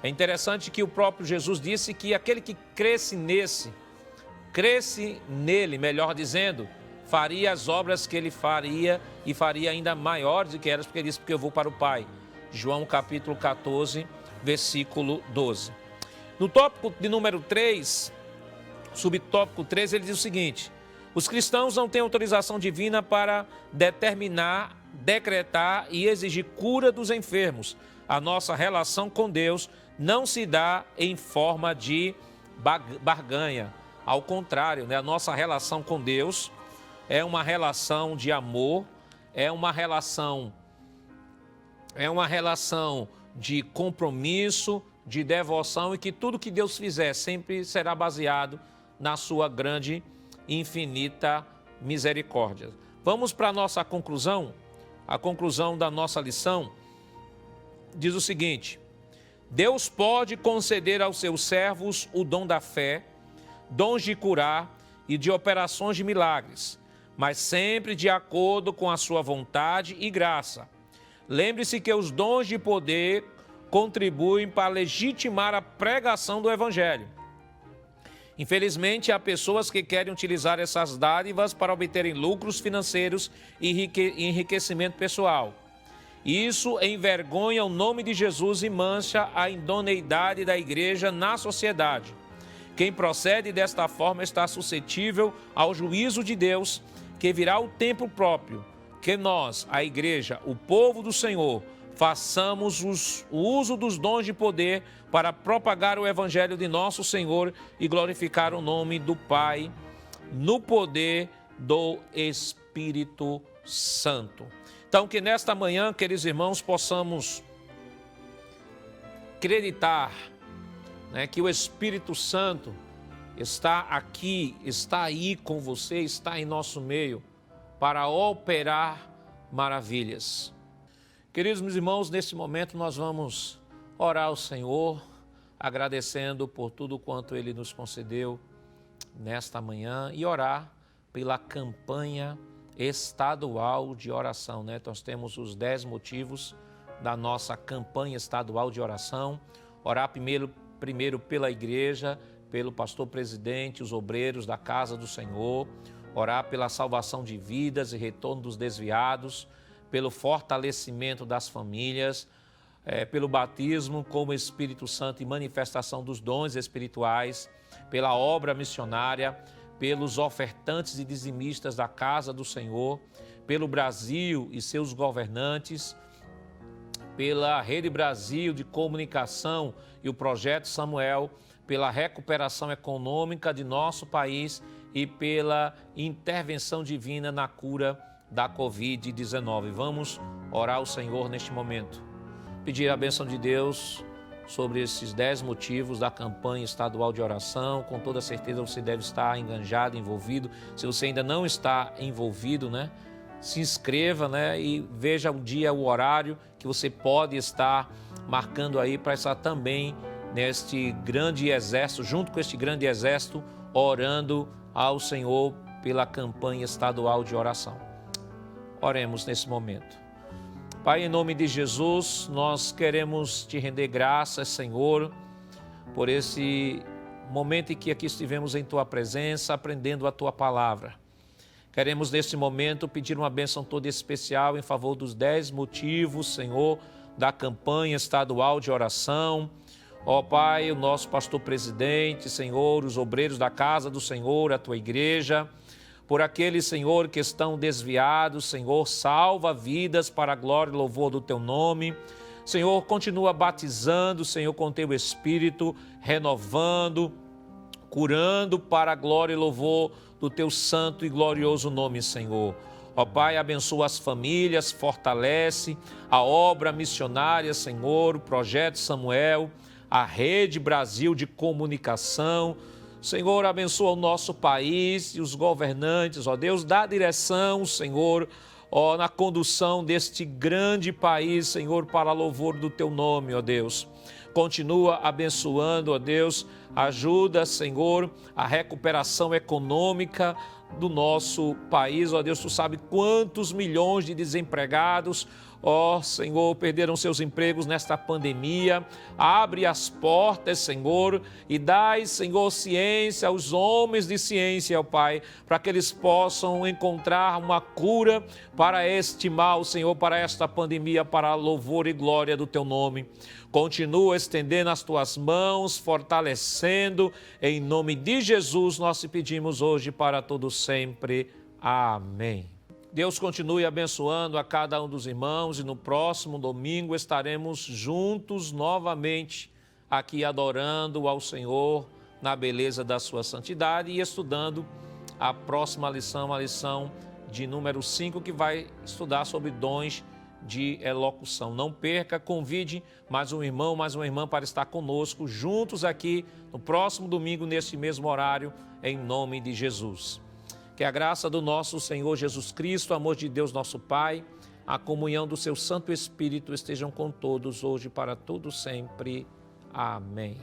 é interessante que o próprio Jesus disse que aquele que cresce nele, melhor dizendo, faria as obras que ele faria e faria ainda maiores do que elas, porque ele disse, porque eu vou para o Pai. João capítulo 14, versículo 12. No tópico de número 3, subtópico 3, ele diz o seguinte: os cristãos não têm autorização divina para determinar, decretar e exigir cura dos enfermos. A nossa relação com Deus não se dá em forma de barganha. Ao contrário, né? A nossa relação com Deus é uma relação de amor, é uma relação de compromisso, de devoção, e que tudo que Deus fizer sempre será baseado na sua grande e infinita misericórdia. Vamos para a nossa conclusão. A conclusão da nossa lição diz o seguinte: Deus pode conceder aos seus servos o dom da fé, dons de curar e de operações de milagres, mas sempre de acordo com a sua vontade e graça. Lembre-se que os dons de poder contribuem para legitimar a pregação do Evangelho. Infelizmente, há pessoas que querem utilizar essas dádivas para obterem lucros financeiros e enriquecimento pessoal. Isso envergonha o nome de Jesus e mancha a idoneidade da igreja na sociedade. Quem procede desta forma está suscetível ao juízo de Deus que virá o tempo próprio, que nós, a igreja, o povo do Senhor, façamos o uso dos dons de poder para propagar o evangelho de nosso Senhor e glorificar o nome do Pai no poder do Espírito Santo. Então, que nesta manhã, queridos irmãos, possamos acreditar, né, que o Espírito Santo está aqui, está aí com você, está em nosso meio para operar maravilhas. Queridos meus irmãos, neste momento nós vamos orar ao Senhor, agradecendo por tudo quanto Ele nos concedeu nesta manhã e orar pela campanha estadual de oração, né? Nós temos os 10 motivos da nossa campanha estadual de oração. Orar primeiro pela igreja, pelo pastor presidente, os obreiros da casa do Senhor. Orar pela salvação de vidas e retorno dos desviados, pelo fortalecimento das famílias, pelo batismo como Espírito Santo e manifestação dos dons espirituais, pela obra missionária, pelos ofertantes e dizimistas da casa do Senhor, pelo Brasil e seus governantes, pela Rede Brasil de Comunicação e o Projeto Samuel, pela recuperação econômica de nosso país e pela intervenção divina na cura da Covid-19. Vamos orar ao Senhor neste momento. Pedir a bênção de Deus sobre esses 10 motivos da campanha estadual de oração. Com toda certeza você deve estar enganjado, envolvido. Se você ainda não está envolvido, né, se inscreva, né, e veja o dia, o horário que você pode estar marcando aí para estar também neste grande exército, junto com este grande exército, orando ao Senhor pela campanha estadual de oração. Oremos nesse momento. Pai, em nome de Jesus, nós queremos te render graças, Senhor, por esse momento em que aqui estivemos em Tua presença, aprendendo a Tua palavra. Queremos, nesse momento, pedir uma bênção toda especial em favor dos 10 motivos, Senhor, da campanha estadual de oração. Ó Pai, o nosso pastor presidente, Senhor, os obreiros da casa do Senhor, a Tua igreja, por aqueles, Senhor, que estão desviados, Senhor, salva vidas para a glória e louvor do Teu nome. Senhor, continua batizando, Senhor, com Teu Espírito, renovando, curando para a glória e louvor do Teu santo e glorioso nome, Senhor. Ó Pai, abençoa as famílias, fortalece a obra missionária, Senhor, o Projeto Samuel, a Rede Brasil de Comunicação. Senhor, abençoa o nosso país e os governantes, ó Deus, dá direção, Senhor, ó, na condução deste grande país, Senhor, para louvor do Teu nome, ó Deus. Continua abençoando, ó Deus, ajuda, Senhor, a recuperação econômica do nosso país, ó Deus, Tu sabe quantos milhões de desempregados, ó Senhor, perderam seus empregos nesta pandemia. Abre as portas, Senhor, e dai, Senhor, ciência aos homens de ciência, ó Pai, para que eles possam encontrar uma cura para este mal, Senhor, para esta pandemia, para a louvor e glória do Teu nome. Continua estendendo as Tuas mãos, fortalecendo, em nome de Jesus nós te pedimos hoje para todo sempre. Amém. Deus continue abençoando a cada um dos irmãos e no próximo domingo estaremos juntos novamente aqui adorando ao Senhor na beleza da sua santidade e estudando a próxima lição, a lição de número 5, que vai estudar sobre dons de elocução. Não perca, convide mais um irmão, mais uma irmã para estar conosco juntos aqui no próximo domingo, neste mesmo horário, em nome de Jesus. Que a graça do nosso Senhor Jesus Cristo, o amor de Deus nosso Pai, a comunhão do seu Santo Espírito estejam com todos hoje para todo sempre. Amém.